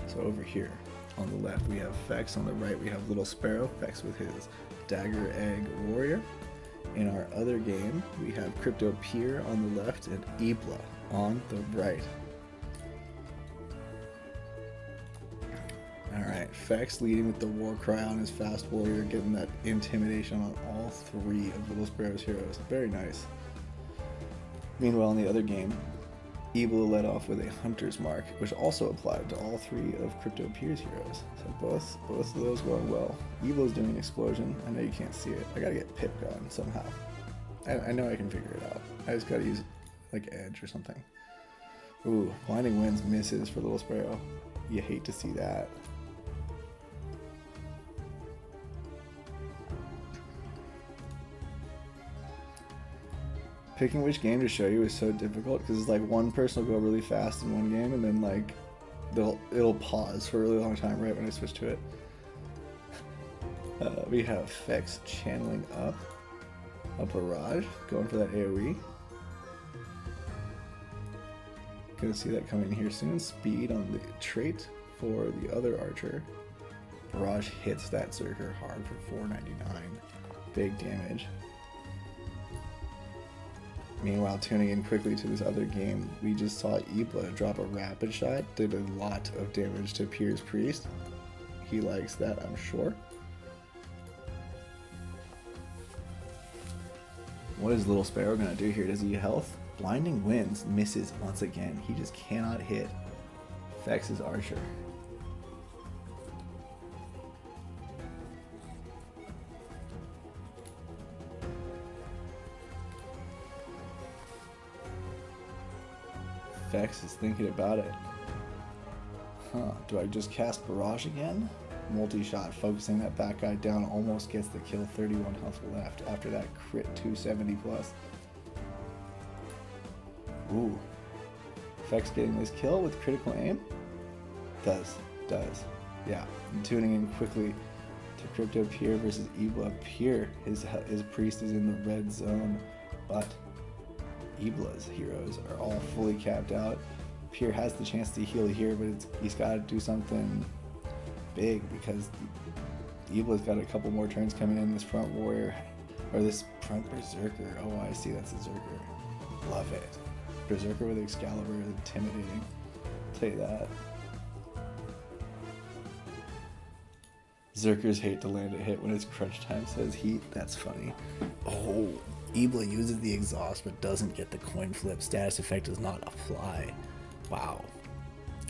So over here, on the left we have Fex, on the right we have Little Sparrow, Fex with his Dagger Egg Warrior. In our other game, we have Crypto Pier on the left and Ebla on the right. Alright, Fex leading with the war cry on his fast warrior, getting that intimidation on all 3 of Little Sparrow's heroes. Very nice. Meanwhile, in the other game, Ebla led off with a Hunter's Mark, which also applied to all 3 of Crypto Pier's heroes. So both of those going well. Ebla's doing an explosion. I know you can't see it. I gotta get Pip going somehow. I know I can figure it out. I just gotta use like Edge or something. Ooh, Blinding Winds misses for Little Sparrow. You hate to see that. Picking which game to show you is so difficult because it's like one person will go really fast in one game and then like it'll pause for a really long time right when I switch to it. We have Fex channeling up a barrage, going for that AoE. Gonna see that coming here soon. Speed on the trait for the other archer. Barrage hits that Zerker hard for 499. Big damage. Meanwhile, tuning in quickly to this other game, we just saw Ebla drop a rapid shot, did a lot of damage to Pier's Priest. He likes that, I'm sure. What is Little Sparrow gonna do here? Does he health? Blinding Winds misses once again. He just cannot hit Fex's archer. Fex is thinking about it. Huh, do I just cast Barrage again? Multi-shot, focusing that back guy down, almost gets the kill, 31 health left after that crit 270 plus. Ooh. Fex getting this kill with critical aim? Does. Yeah, I'm tuning in quickly to Crypto Pier versus Ebla. Pier, his priest is in the red zone, but Ebla's heroes are all fully capped out. Pier has the chance to heal here, but he's got to do something big because Ebla's got a couple more turns coming in. This front warrior, or this front berserker. Oh, I see, that's a Zerker. Love it. Berserker with Excalibur is intimidating. I'll tell you that. Zerkers hate to land a hit when it's crunch time, says Heat. That's funny. Oh, Ebla uses the exhaust but doesn't get the coin flip. Status effect does not apply. Wow.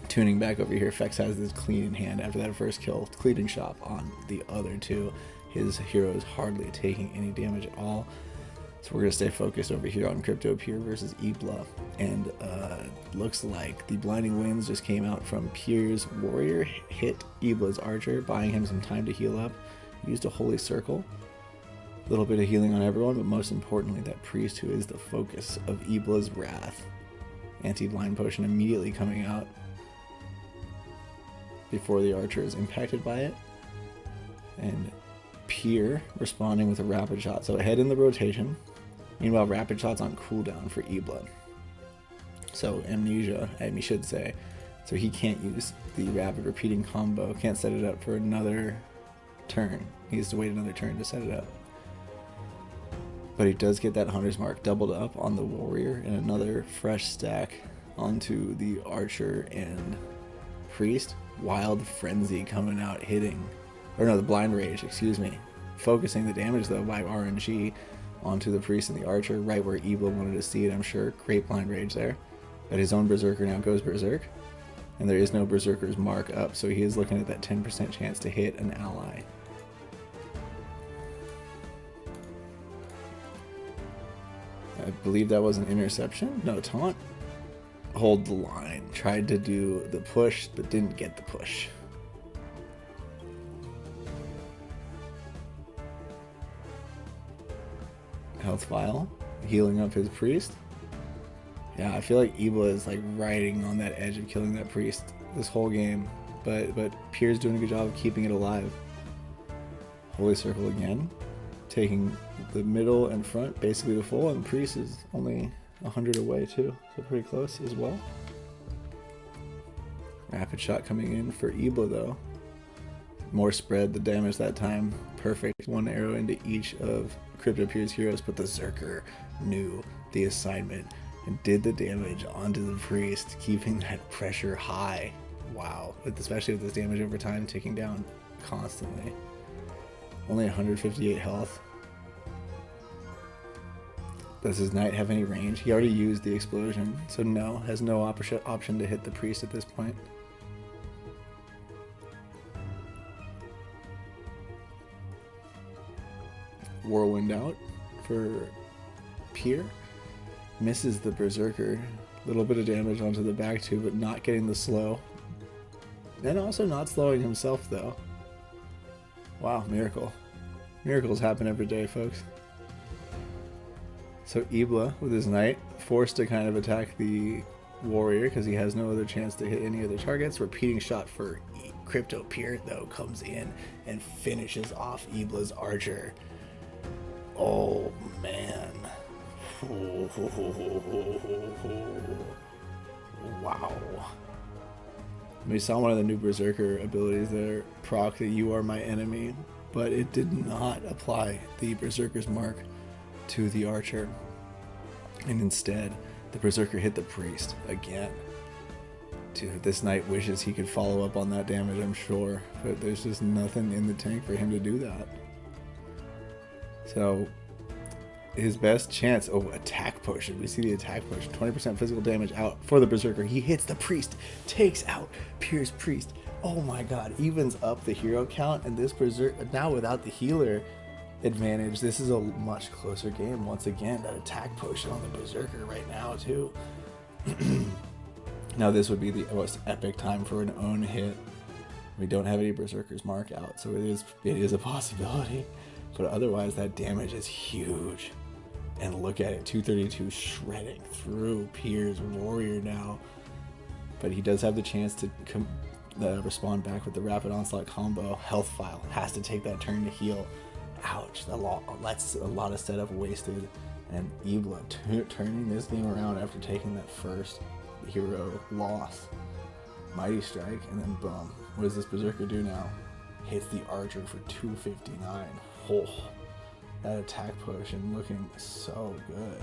Tuning back over here, Fex has this clean in hand after that first kill. Cleaning shop on the other two. His hero is hardly taking any damage at all. So we're going to stay focused over here on Crypto Pier versus Ebla. And looks like the Blinding Winds just came out from Pier's Warrior. Hit Ebla's Archer, buying him some time to heal up. Used a Holy Circle. A little bit of healing on everyone, but most importantly, that Priest who is the focus of Ebla's Wrath. Anti-Blind Potion immediately coming out before the Archer is impacted by it. And Pier responding with a Rapid Shot. So ahead in the rotation. Meanwhile, Rapid Shot's on cooldown for Ebla. So Amnesia, I should say. So he can't use the Rapid Repeating combo. Can't set it up for another turn. He has to wait another turn to set it up. But he does get that Hunter's Mark doubled up on the Warrior and another fresh stack onto the Archer and Priest. Wild Frenzy coming out hitting. Or no, the Blind Rage, excuse me. Focusing the damage though by RNG onto the Priest and the Archer, right where Ebla wanted to see it, I'm sure. Great Blind Rage there. But his own Berserker now goes Berserk. And there is no Berserker's Mark up, so he is looking at that 10% chance to hit an ally. I believe that was an interception. No, taunt. Hold the line. Tried to do the push, but didn't get the push. Health vial, healing up his Priest. Yeah, I feel like Ebla is like riding on that edge of killing that Priest this whole game, but Pier's doing a good job of keeping it alive. Holy Circle again, taking the middle and front, basically the full, and Priest is only 100 away too, so pretty close as well. Rapid Shot coming in for Ebla though. More spread, the damage that time, perfect. One arrow into each of Crypto Pier's heroes, but the Zerker knew the assignment and did the damage onto the Priest, keeping that pressure high. Wow, especially with this damage over time ticking down constantly. Only 158 health. Does his knight have any range? He already used the explosion, so no, has no option to hit the Priest at this point. Whirlwind out for Pier. Misses the Berserker. A little bit of damage onto the back too, but not getting the slow. And also not slowing himself though. Wow, miracle. Miracles happen every day, folks. So Ebla, with his knight, forced to kind of attack the Warrior because he has no other chance to hit any other targets. Repeating shot for Crypto Pier though comes in and finishes off Ebla's Archer. Oh man. Wow. We saw one of the new Berserker abilities there, proc that you are my enemy, but it did not apply the Berserker's Mark to the Archer. And instead, the Berserker hit the Priest again. Dude, this knight wishes he could follow up on that damage, I'm sure, but there's just nothing in the tank for him to do that. So his best chance, attack push. We see the attack push, 20% physical damage out for the Berserker. He hits the Priest, takes out Pier's Priest. Oh my god, evens up the hero count, and this Berserker, now without the healer advantage, this is a much closer game. Once again, that attack push on the Berserker right now too. Now this would be the most epic time for an own hit. We don't have any Berserker's Mark out, so it is a possibility. But otherwise, that damage is huge. And look at it, 232 shredding through Pier's Warrior now. But he does have the chance to respond back with the Rapid Onslaught combo. Health File has to take that turn to heal. Ouch, that's a lot of setup wasted. And Ebla turning this game around after taking that first hero loss. Mighty Strike, and then boom. What does this Berserker do now? Hits the Archer for 259. Oh, that attack push and looking so good.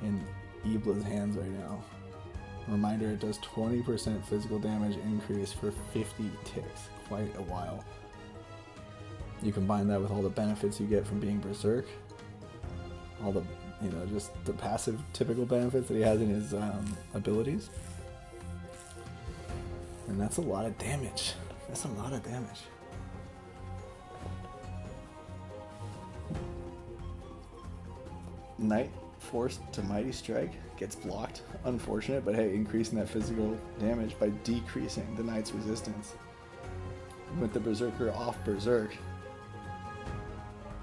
in Ibla's hands right now. Reminder, it does 20% physical damage increase for 50 ticks. Quite a while. You combine that with all the benefits you get from being Berserk. All the, you know, just the passive typical benefits that he has in his abilities. And that's a lot of damage. That's a lot of damage. Knight forced to Mighty Strike gets blocked. Unfortunate, but hey, increasing that physical damage by decreasing the Knight's resistance. With the Berserker off Berserk,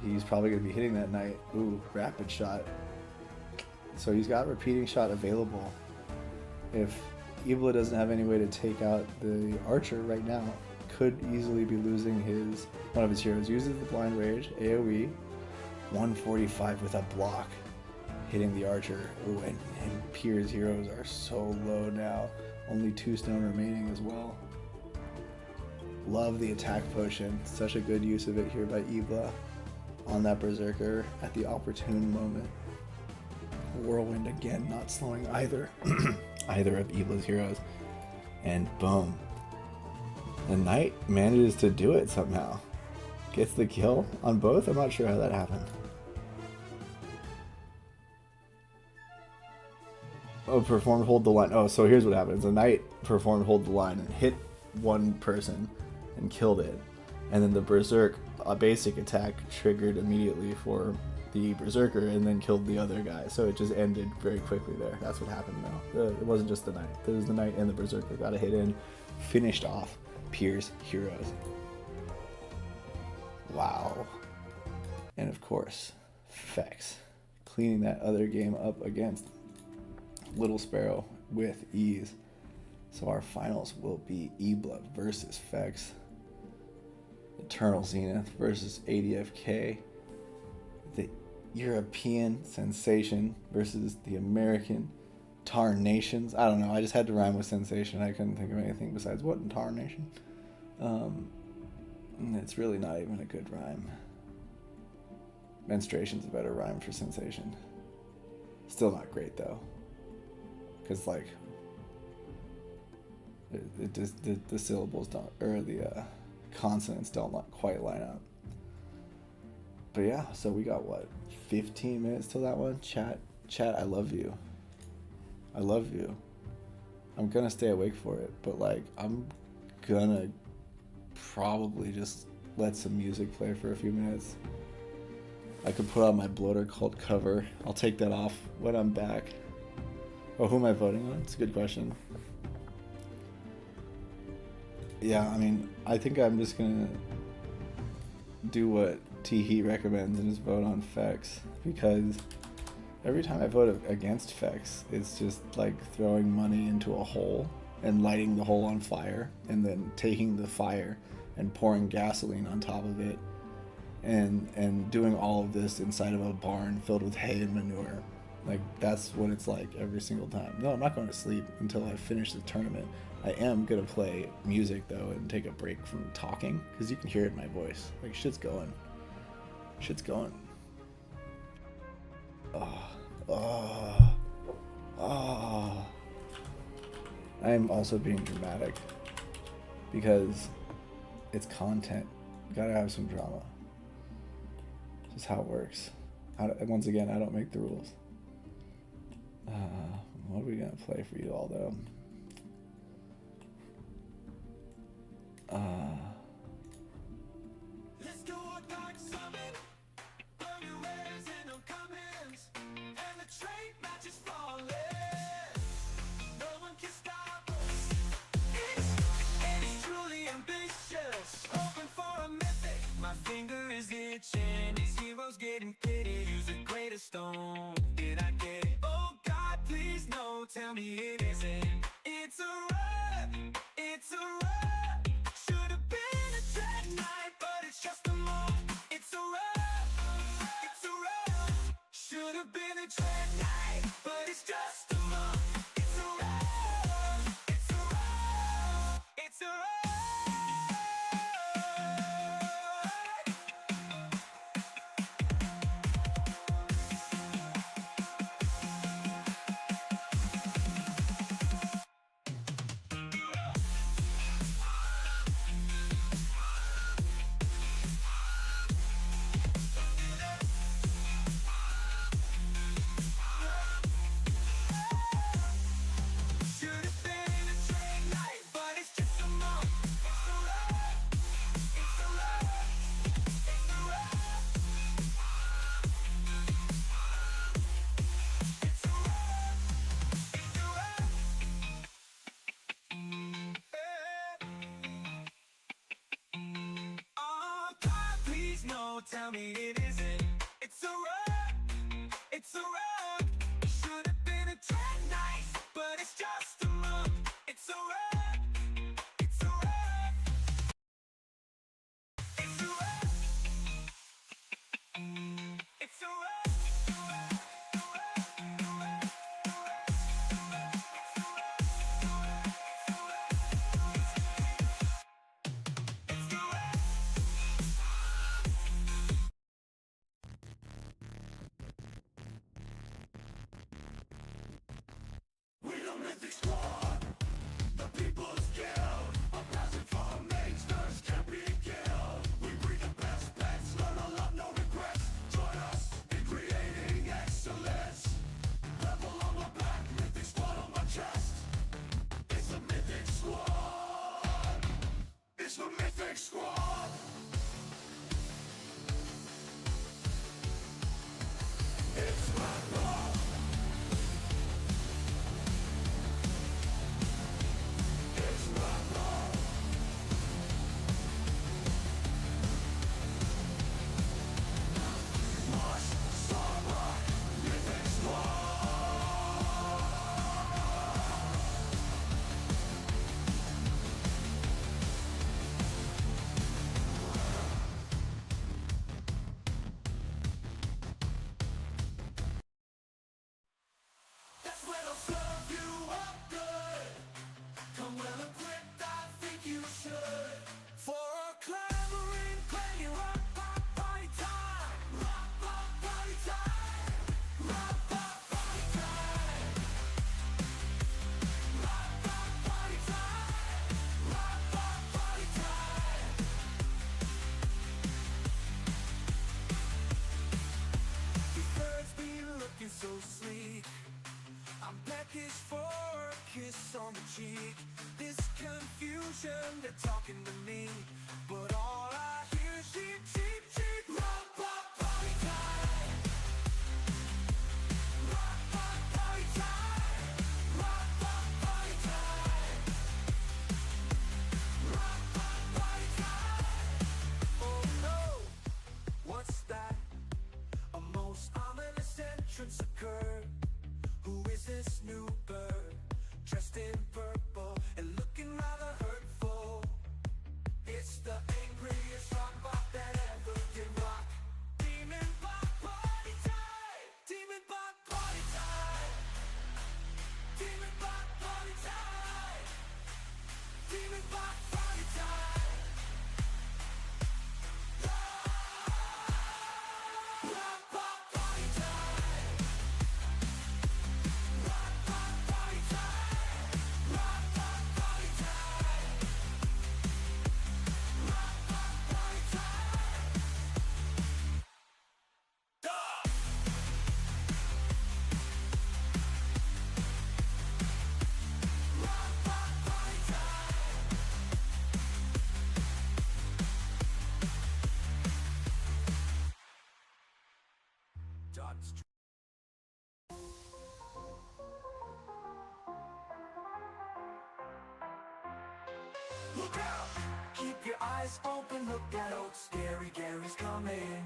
he's probably going to be hitting that Knight. Ooh, Rapid Shot. So he's got Repeating Shot available. If Ibla doesn't have any way to take out the Archer right now, could easily be losing one of his heroes. Uses the Blind Rage, AoE, 145 with a block, hitting the Archer. Ooh, and Pier's heroes are so low now. Only 2 stone remaining as well. Love the attack potion. Such a good use of it here by Ibla on that Berserker at the opportune moment. Whirlwind again, not slowing either either of Ibla's heroes. And boom. The Knight manages to do it somehow. Gets the kill on both? I'm not sure how that happened. Oh, performed hold the line. Oh, so here's what happens. The Knight performed hold the line and hit one person and killed it. And then the Berserk, a basic attack, triggered immediately for the Berserker and then killed the other guy. So it just ended very quickly there. That's what happened though. It wasn't just the Knight. It was the Knight and the Berserker. Got a hit in, finished off Pier's heroes. Wow. And of course, Fex cleaning that other game up against Little Sparrow with ease. So our finals will be Ibla versus Fex. Eternal Zenith versus ADFK. The European Sensation versus the American Tarnations. I don't know, I just had to rhyme with Sensation. I couldn't think of anything besides what in Tarnation. It's really not even a good rhyme. Menstruation's a better rhyme for Sensation. Still not great though. Because like the syllables don't, or the consonants don't quite line up. But yeah, so we got what, 15 minutes till that one. Chat, I love you. I love you. I'm gonna stay awake for it, but like I'm gonna probably just let some music play for a few minutes. I could put on my Bloater Cult cover. I'll take that off when I'm back. Oh, who am I voting on? It's a good question. Yeah, I mean, I think I'm just gonna do what T-Heat recommends and just vote on Fex, because every time I vote against Fex, it's just like throwing money into a hole and lighting the hole on fire and then taking the fire and pouring gasoline on top of it and doing all of this inside of a barn filled with hay and manure. Like, that's what it's like every single time. No, I'm not going to sleep until I finish the tournament. I am going to play music, though, and take a break from talking, because you can hear it in my voice. Like, shit's going. Shit's going. I am also being dramatic, because it's content. Gotta have some drama. Just how it works. Once again, I don't make the rules. What are we gonna play for you all though? Let's go on Dark Summit. Burn your wares and no comments. And the trade match is flawless. No one can stop us. It's truly ambitious. Hoping for a mythic. My finger is itching. These heroes getting pity. Use a greater stone. Did I get it? Oh God, please no. Tell me it isn't. It's a wrap. It's a wrap. Should've tell me it isn't. It's a rug, it's a rug. It should have been a trend nice, but it's just a mug. It's a rug, it's a rug. It's a rug, it's a rug. It's the Mythic Squad! It's my love! It's my love! Mush, Summer, Mythic Squad! So sleek, I'm packaged for a kiss on the cheek. This confusion, they're talking to me, but all I hear is cheap, cheap, cheap. Rock, pop, party time. Rock, pop, party time. Rock, pop, party time. Rock, pop, party time. Oh no, what's that? A most ominous entrance occurred. Who is this new bird? Dressed in purple and looking rather hurtful. It's the angriest rock bot that ever did rock. Demon bot party time! Demon bot party time! Demon bot party time! Demon bot party time! Look out! Keep your eyes open, look out! Scary Gary's coming.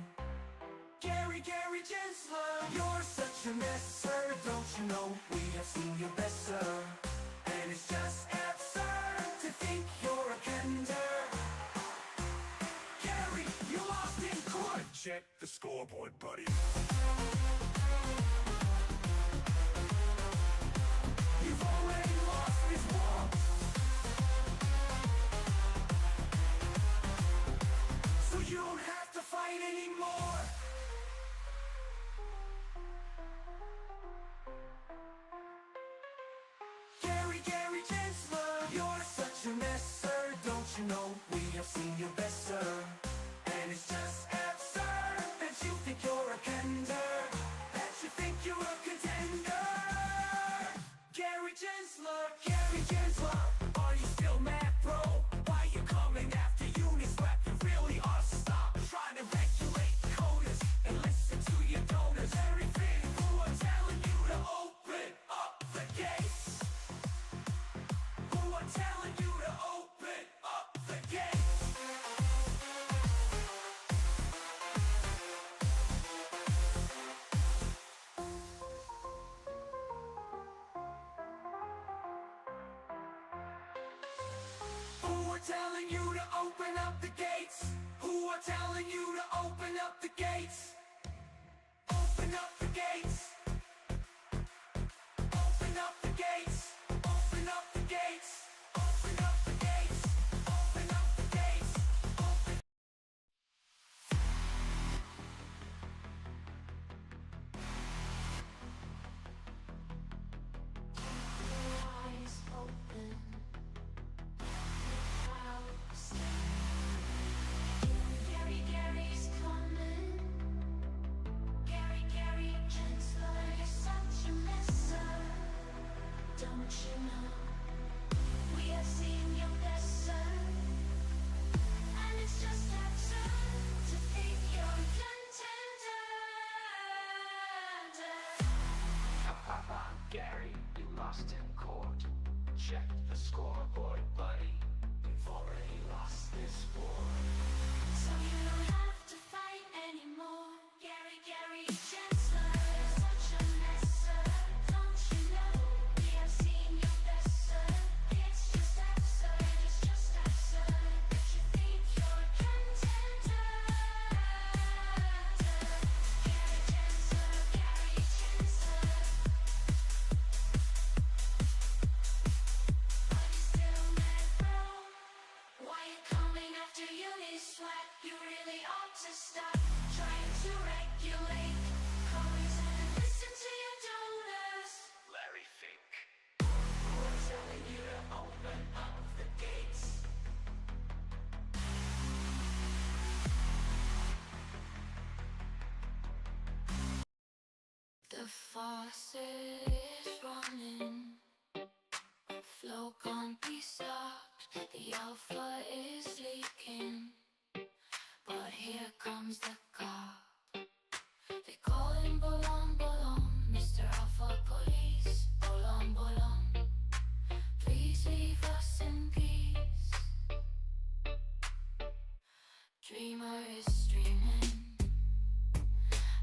Gary Gensler, you're such a mess, sir. Don't you know we have seen your best, sir? And it's just absurd to think you're a contender. Gary, you lost in court. Check the scoreboard, buddy. You've already lost this war. So you don't have to fight anymore. Gary Gensler, you're such a mess, sir. Don't you know we have seen your best, sir? And it's just absurd that you think you're a contender, that you think you're a contender. Gary Gensler, are you still mad, bro? Why you coming after Uniswap? You really ought to stop trying to regulate coders and listen to your donors. Everything who are telling you to open up the gates. Who are telling you to open up the gates. are telling you to open up the gates? Who are telling you to open up the gates? Open up the gates. Open up the gates. Open up the gates. Open up the gates. Open up the gates. Open. Eyes open. Gary's coming. Gary, Chancellor, you're such a messer. Don't you know? We have seen your lesson, and it's just our turn to pick your contender. Gary, you lost in court. Check the scoreboard, buddy. You've already lost this war. So you don't have to fight anymore. Gary, Chancellor, you're such a messer. Don't you know? We have seen your lesson. It's just absurd that you think you're a contender. Gary Chancellor. Are you still mad, bro? Why you coming after Uniswap? You really ought to stop trying to regulate colors and listen to your donors. Larry Fink. We're telling you to open up the gates. The faucet is running. Flow can't be stopped. The alpha is leaking. But here comes the cop. They call him Bolon, Mr. Alpha Police. Bolon, please leave us in peace. Dreamer is streaming,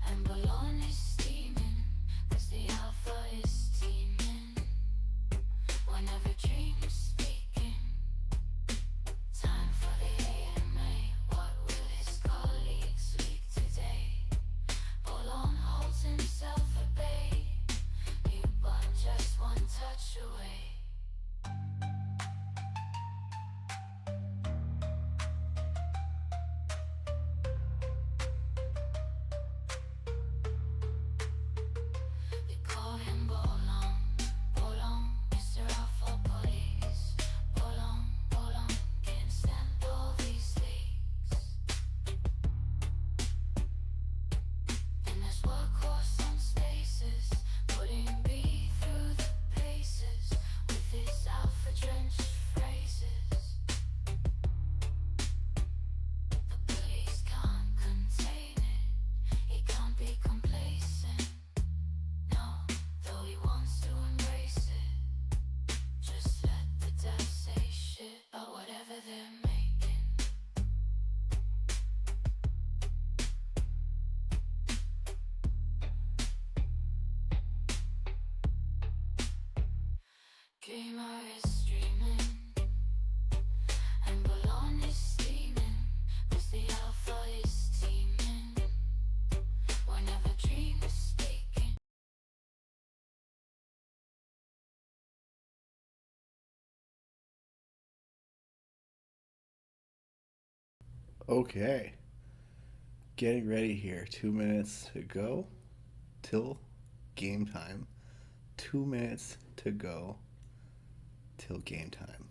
and Bolon is steaming, 'cause the alpha is teaming. Whenever Dream is speaking, time for the AMA. What will his colleagues leak today? Bolon holds himself at bay. You but just one touch away. They call him Bolon, Mr. Alpha Police. Bolon, can't stand all these leaks. And there's workhorse on spaces, putting Beave through the paces with his alpha-drenched phrases. The police can't contain it, he can't be complacent. No, though he wants to embrace it. Just let the deaf say shit about whatever they're making. Dreamer is streaming, and Bolon is steaming, 'cause the alpha is teaming. Whenever Dream is speaking. Okay. Getting ready here. 2 minutes to go till game time. 2 minutes to go till game time.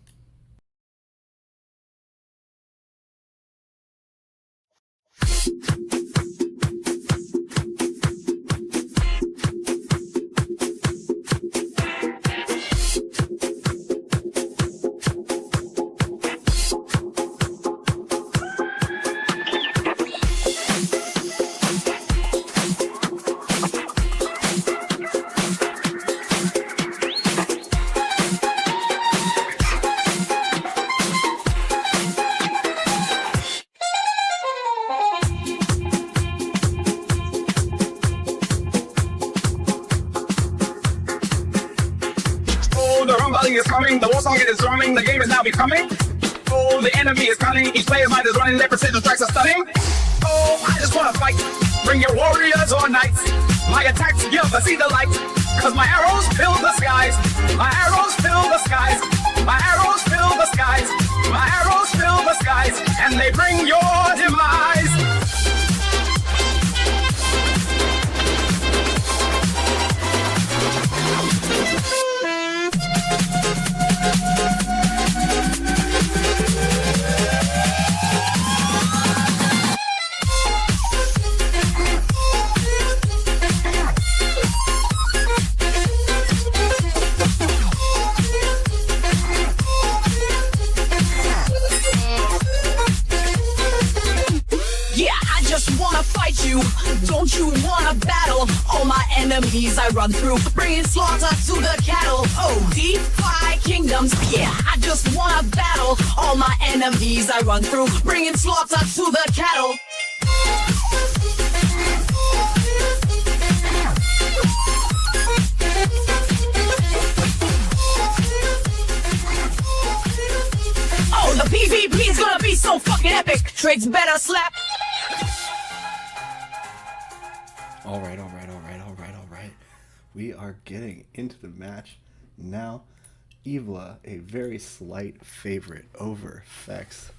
The rumbling is coming, the war song is drumming, the game is now becoming Oh, the enemy is cunning. Each player mind is running. Their precision strikes are stunning. Oh, I just wanna fight. Bring your warriors or knights. My attacks, yeah, but see the light. Cause my arrows fill the skies. My arrows fill the skies. My arrows fill the skies. My arrows fill the skies. And they bring your demise. Don't you wanna battle? All my enemies I run through, bringing slaughter to the cattle. Oh, DeFi Kingdoms, yeah, I just wanna battle. All my enemies I run through, bringing slaughter to the cattle. Oh, the PvP is gonna be so fucking epic. Trades better slap. All right. We are getting into the match now. Evla, a very slight favorite over Fex.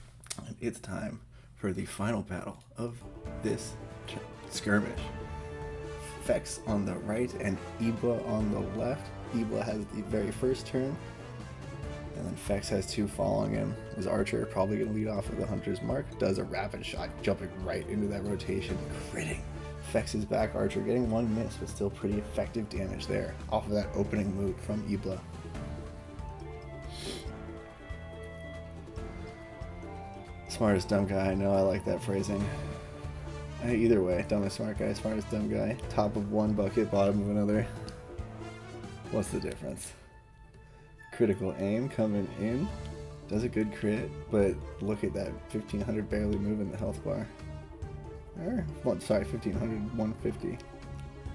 And it's time for the final battle of this skirmish. Fex on the right and Evla on the left. Evla has the very first turn. And then Fex has two following him. His archer probably going to lead off with the hunter's mark. Does a rapid shot, jumping right into that rotation, critting Fex's back archer, getting one miss, but still pretty effective damage there off of that opening move from Evla. Smartest dumb guy, I know, I like that phrasing. Either way, dumbest smart guy, smartest dumb guy. Top of one bucket, bottom of another. What's the difference? Critical aim coming in. Does a good crit, but look at that 1500 barely moving the health bar. Sorry, 1500, 150.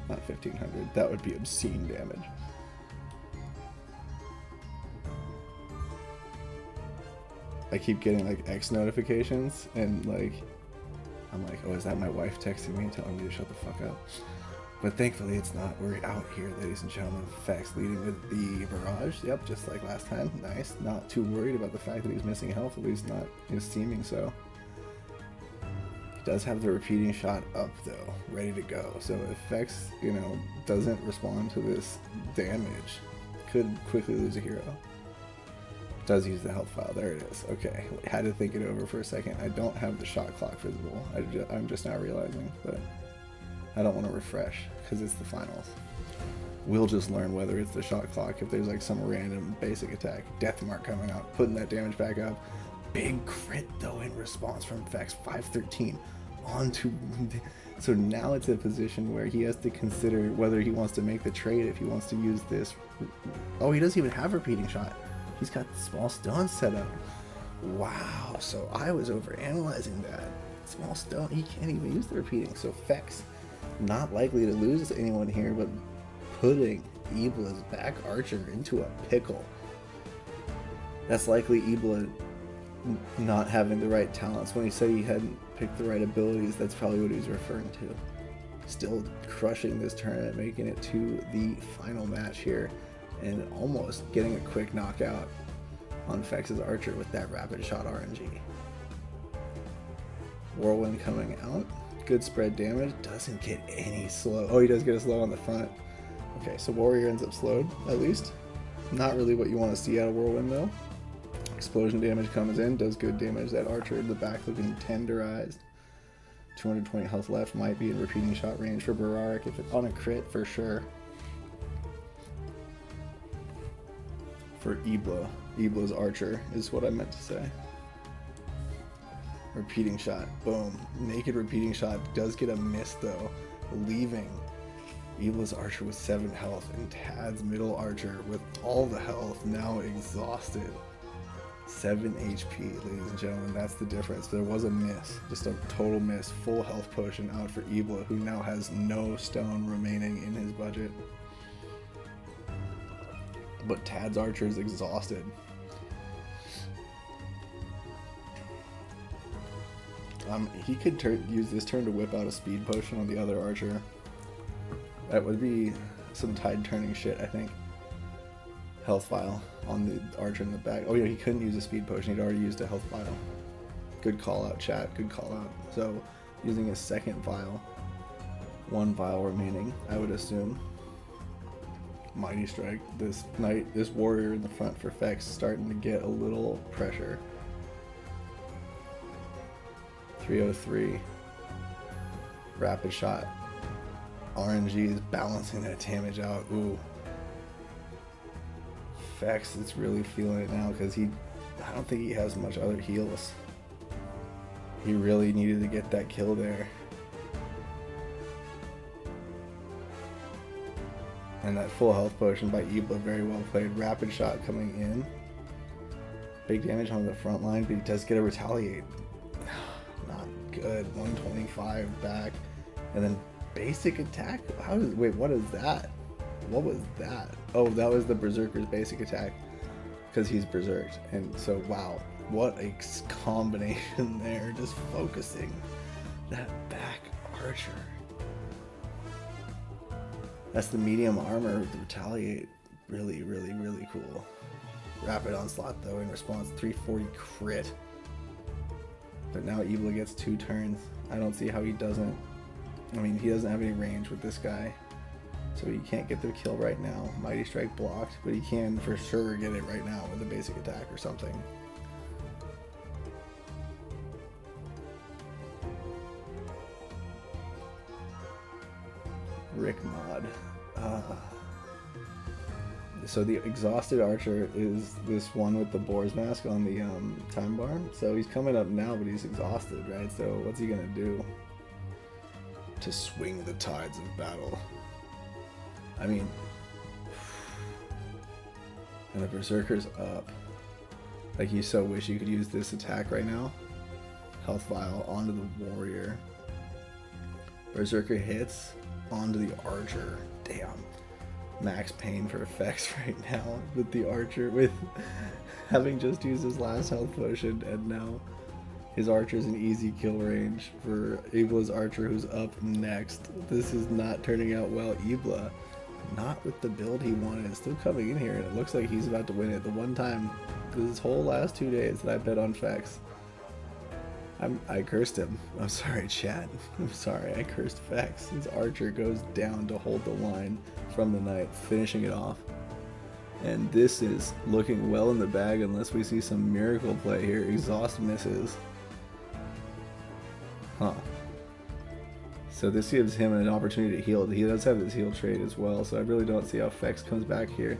Not 1500, that would be obscene damage. I keep getting like X notifications and like, I'm like, oh, is that my wife texting me telling me to shut the fuck up? But thankfully it's not. We're out here, ladies and gentlemen. Fex leading with the barrage. Yep, just like last time. Nice. Not too worried about the fact that he's missing health, at least not seeming so. Does have the repeating shot up though, ready to go. So if Fex, doesn't respond to this damage, could quickly lose a hero. Does use the health file. There it is. Okay, had to think it over for a second. I don't have the shot clock visible. I'm just now realizing, but I don't want to refresh because it's the finals. We'll just learn whether it's the shot clock if there's like some random basic attack. Death mark coming out, putting that damage back up. Big crit though in response from Fex, 513 onto. So now it's a position where he has to consider whether he wants to make the trade, if he wants to use this. Oh, he doesn't even have repeating shot. He's got small stone set up. Wow, so I was overanalyzing that. Small stone, he can't even use the repeating. So Fex, not likely to lose anyone here, but putting Evla's back archer into a pickle. That's likely Evla not having the right talents. When he said he hadn't picked the right abilities, that's probably what he was referring to. Still crushing this tournament, making it to the final match here, and almost getting a quick knockout on Fex's archer with that rapid shot RNG. Whirlwind coming out. Good spread damage. Doesn't get any slow. Oh, he does get a slow on the front. Okay, so Warrior ends up slowed, at least. Not really what you want to see out of Whirlwind, though. Explosion damage comes in, does good damage. That archer in the back looking tenderized. 220 health left, might be in repeating shot range for Bararic if it's on a crit, for sure. For Ebla's archer is what I meant to say. Repeating shot, boom. Naked repeating shot does get a miss though, leaving Ebla's archer with 7 health and Tad's middle archer with all the health now exhausted. 7 HP, ladies and gentlemen, that's the difference. There was a miss, just a total miss. Full health potion out for Ebla, who now has no stone remaining in his budget. But Tad's archer is exhausted. He could use this turn to whip out a speed potion on the other archer. That would be some tide turning shit, I think. Health vial on the archer in the back. Oh yeah, he couldn't use a speed potion. He'd already used a health vial. Good call out, chat. Good call out. So, using a second vial. 1 vial remaining, I would assume. Mighty Strike. This knight, this warrior in the front for Fex starting to get a little pressure. 303. Rapid shot. RNG is balancing that damage out. Ooh. Fex is really feeling it now because I don't think he has much other heals. He really needed to get that kill there. And that full health potion by Ibla, very well played. Rapid shot coming in. Big damage on the front line, but he does get a retaliate. Not good. 125 back. And then basic attack? Wait, what is that? What was that? Oh, that was the Berserker's basic attack. Because he's berserked. And so, wow. What a combination there. Just focusing that back archer. That's the medium armor with the retaliate. Really, really, really cool. Rapid onslaught though in response. 340 crit. But now Ibla gets 2 turns. I don't see how he doesn't. I mean, he doesn't have any range with this guy. So he can't get the kill right now. Mighty Strike blocked. But he can for sure get it right now with a basic attack or something. Rick mod. So the exhausted archer is this one with the boar's mask on the time bar. So he's coming up now, but he's exhausted, right? So what's he gonna do to swing the tides of battle? I mean, and the berserker's up. Like, you so wish you could use this attack right now. Health vial onto the warrior. Berserker hits onto the archer. Damn. Max pain for effects right now with the archer, with having just used his last health potion, and now his archer's in easy kill range for Ibla's archer, who's up next. This is not turning out well. Ibla, not with the build he wanted, still coming in here, and it looks like he's about to win it. The one time this whole last 2 days that I bet on Fex, I cursed him. I'm sorry, chat. I'm sorry, I cursed Fex. His archer goes down to hold the line from the knight, finishing it off. And this is looking well in the bag unless we see some miracle play here. Exhaust misses. Huh. So this gives him an opportunity to heal. He does have this heal trait as well, so I really don't see how Fex comes back here.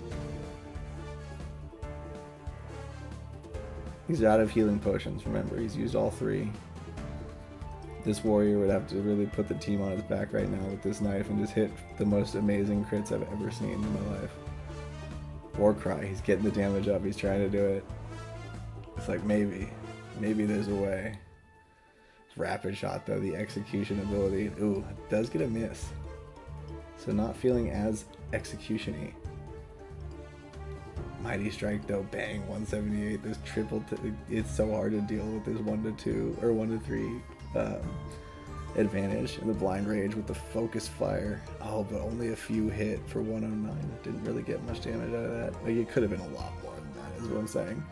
He's out of healing potions, remember, he's used all 3. This warrior would have to really put the team on his back right now with this knife and just hit the most amazing crits I've ever seen in my life. Warcry, he's getting the damage up, he's trying to do it. It's like, maybe there's a way. Rapid shot though, the execution ability. Ooh, it does get a miss. So not feeling as execution-y. Mighty Strike though, bang, 178. This triple, it's so hard to deal with this 1-2 or 1-3 advantage. And the blind rage with the focus fire. Oh, but only a few hit for 109. Didn't really get much damage out of that. Like, it could have been a lot more than that, is what I'm saying.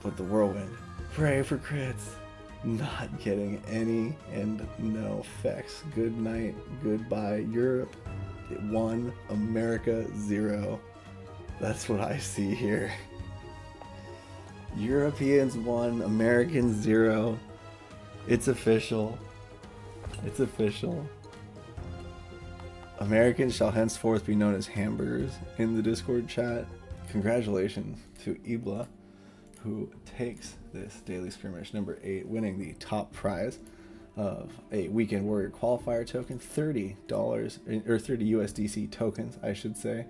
But the whirlwind, pray for crits. Not getting any, and no Fex. Good night, goodbye. Europe 1, America 0. That's what I see here. Europeans 1, Americans 0. It's official. It's official. Americans shall henceforth be known as hamburgers in the Discord chat. Congratulations to Ibla, who takes this daily skirmish number 8, winning the top prize of a Weekend Warrior qualifier token, $30 or 30 USDC tokens, I should say,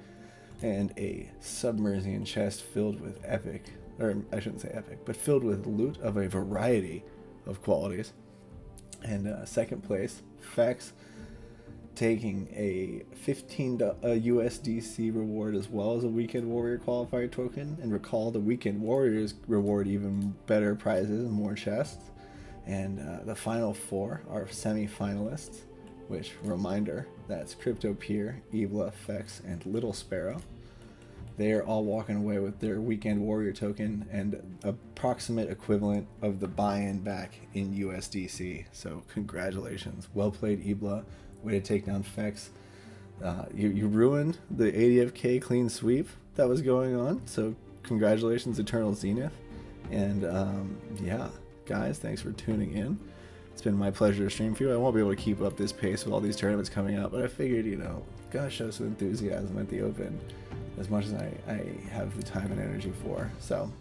and a Submersian chest filled with epic, or I shouldn't say epic, but filled with loot of a variety of qualities. And second place, Fex, taking a 15 USDC reward as well as a Weekend Warrior qualifier token. And recall, the Weekend Warriors reward even better prizes and more chests. And the final 4 are semi-finalists, which, reminder, that's Crypto Pier, Evla, Fex, and Little Sparrow. They are all walking away with their Weekend Warrior token and approximate equivalent of the buy-in back in USDC. So congratulations. Well played, Ebla. Way to take down Fex. You ruined the ADFK clean sweep that was going on. So congratulations, Eternal Zenith. And yeah, guys, thanks for tuning in. It's been my pleasure to stream for you. I won't be able to keep up this pace with all these tournaments coming out, but I figured, you know, gotta show some enthusiasm at the Open as much as I have the time and energy for. So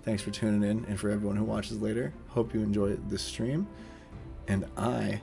thanks for tuning in, and for everyone who watches later, hope you enjoy this stream, and I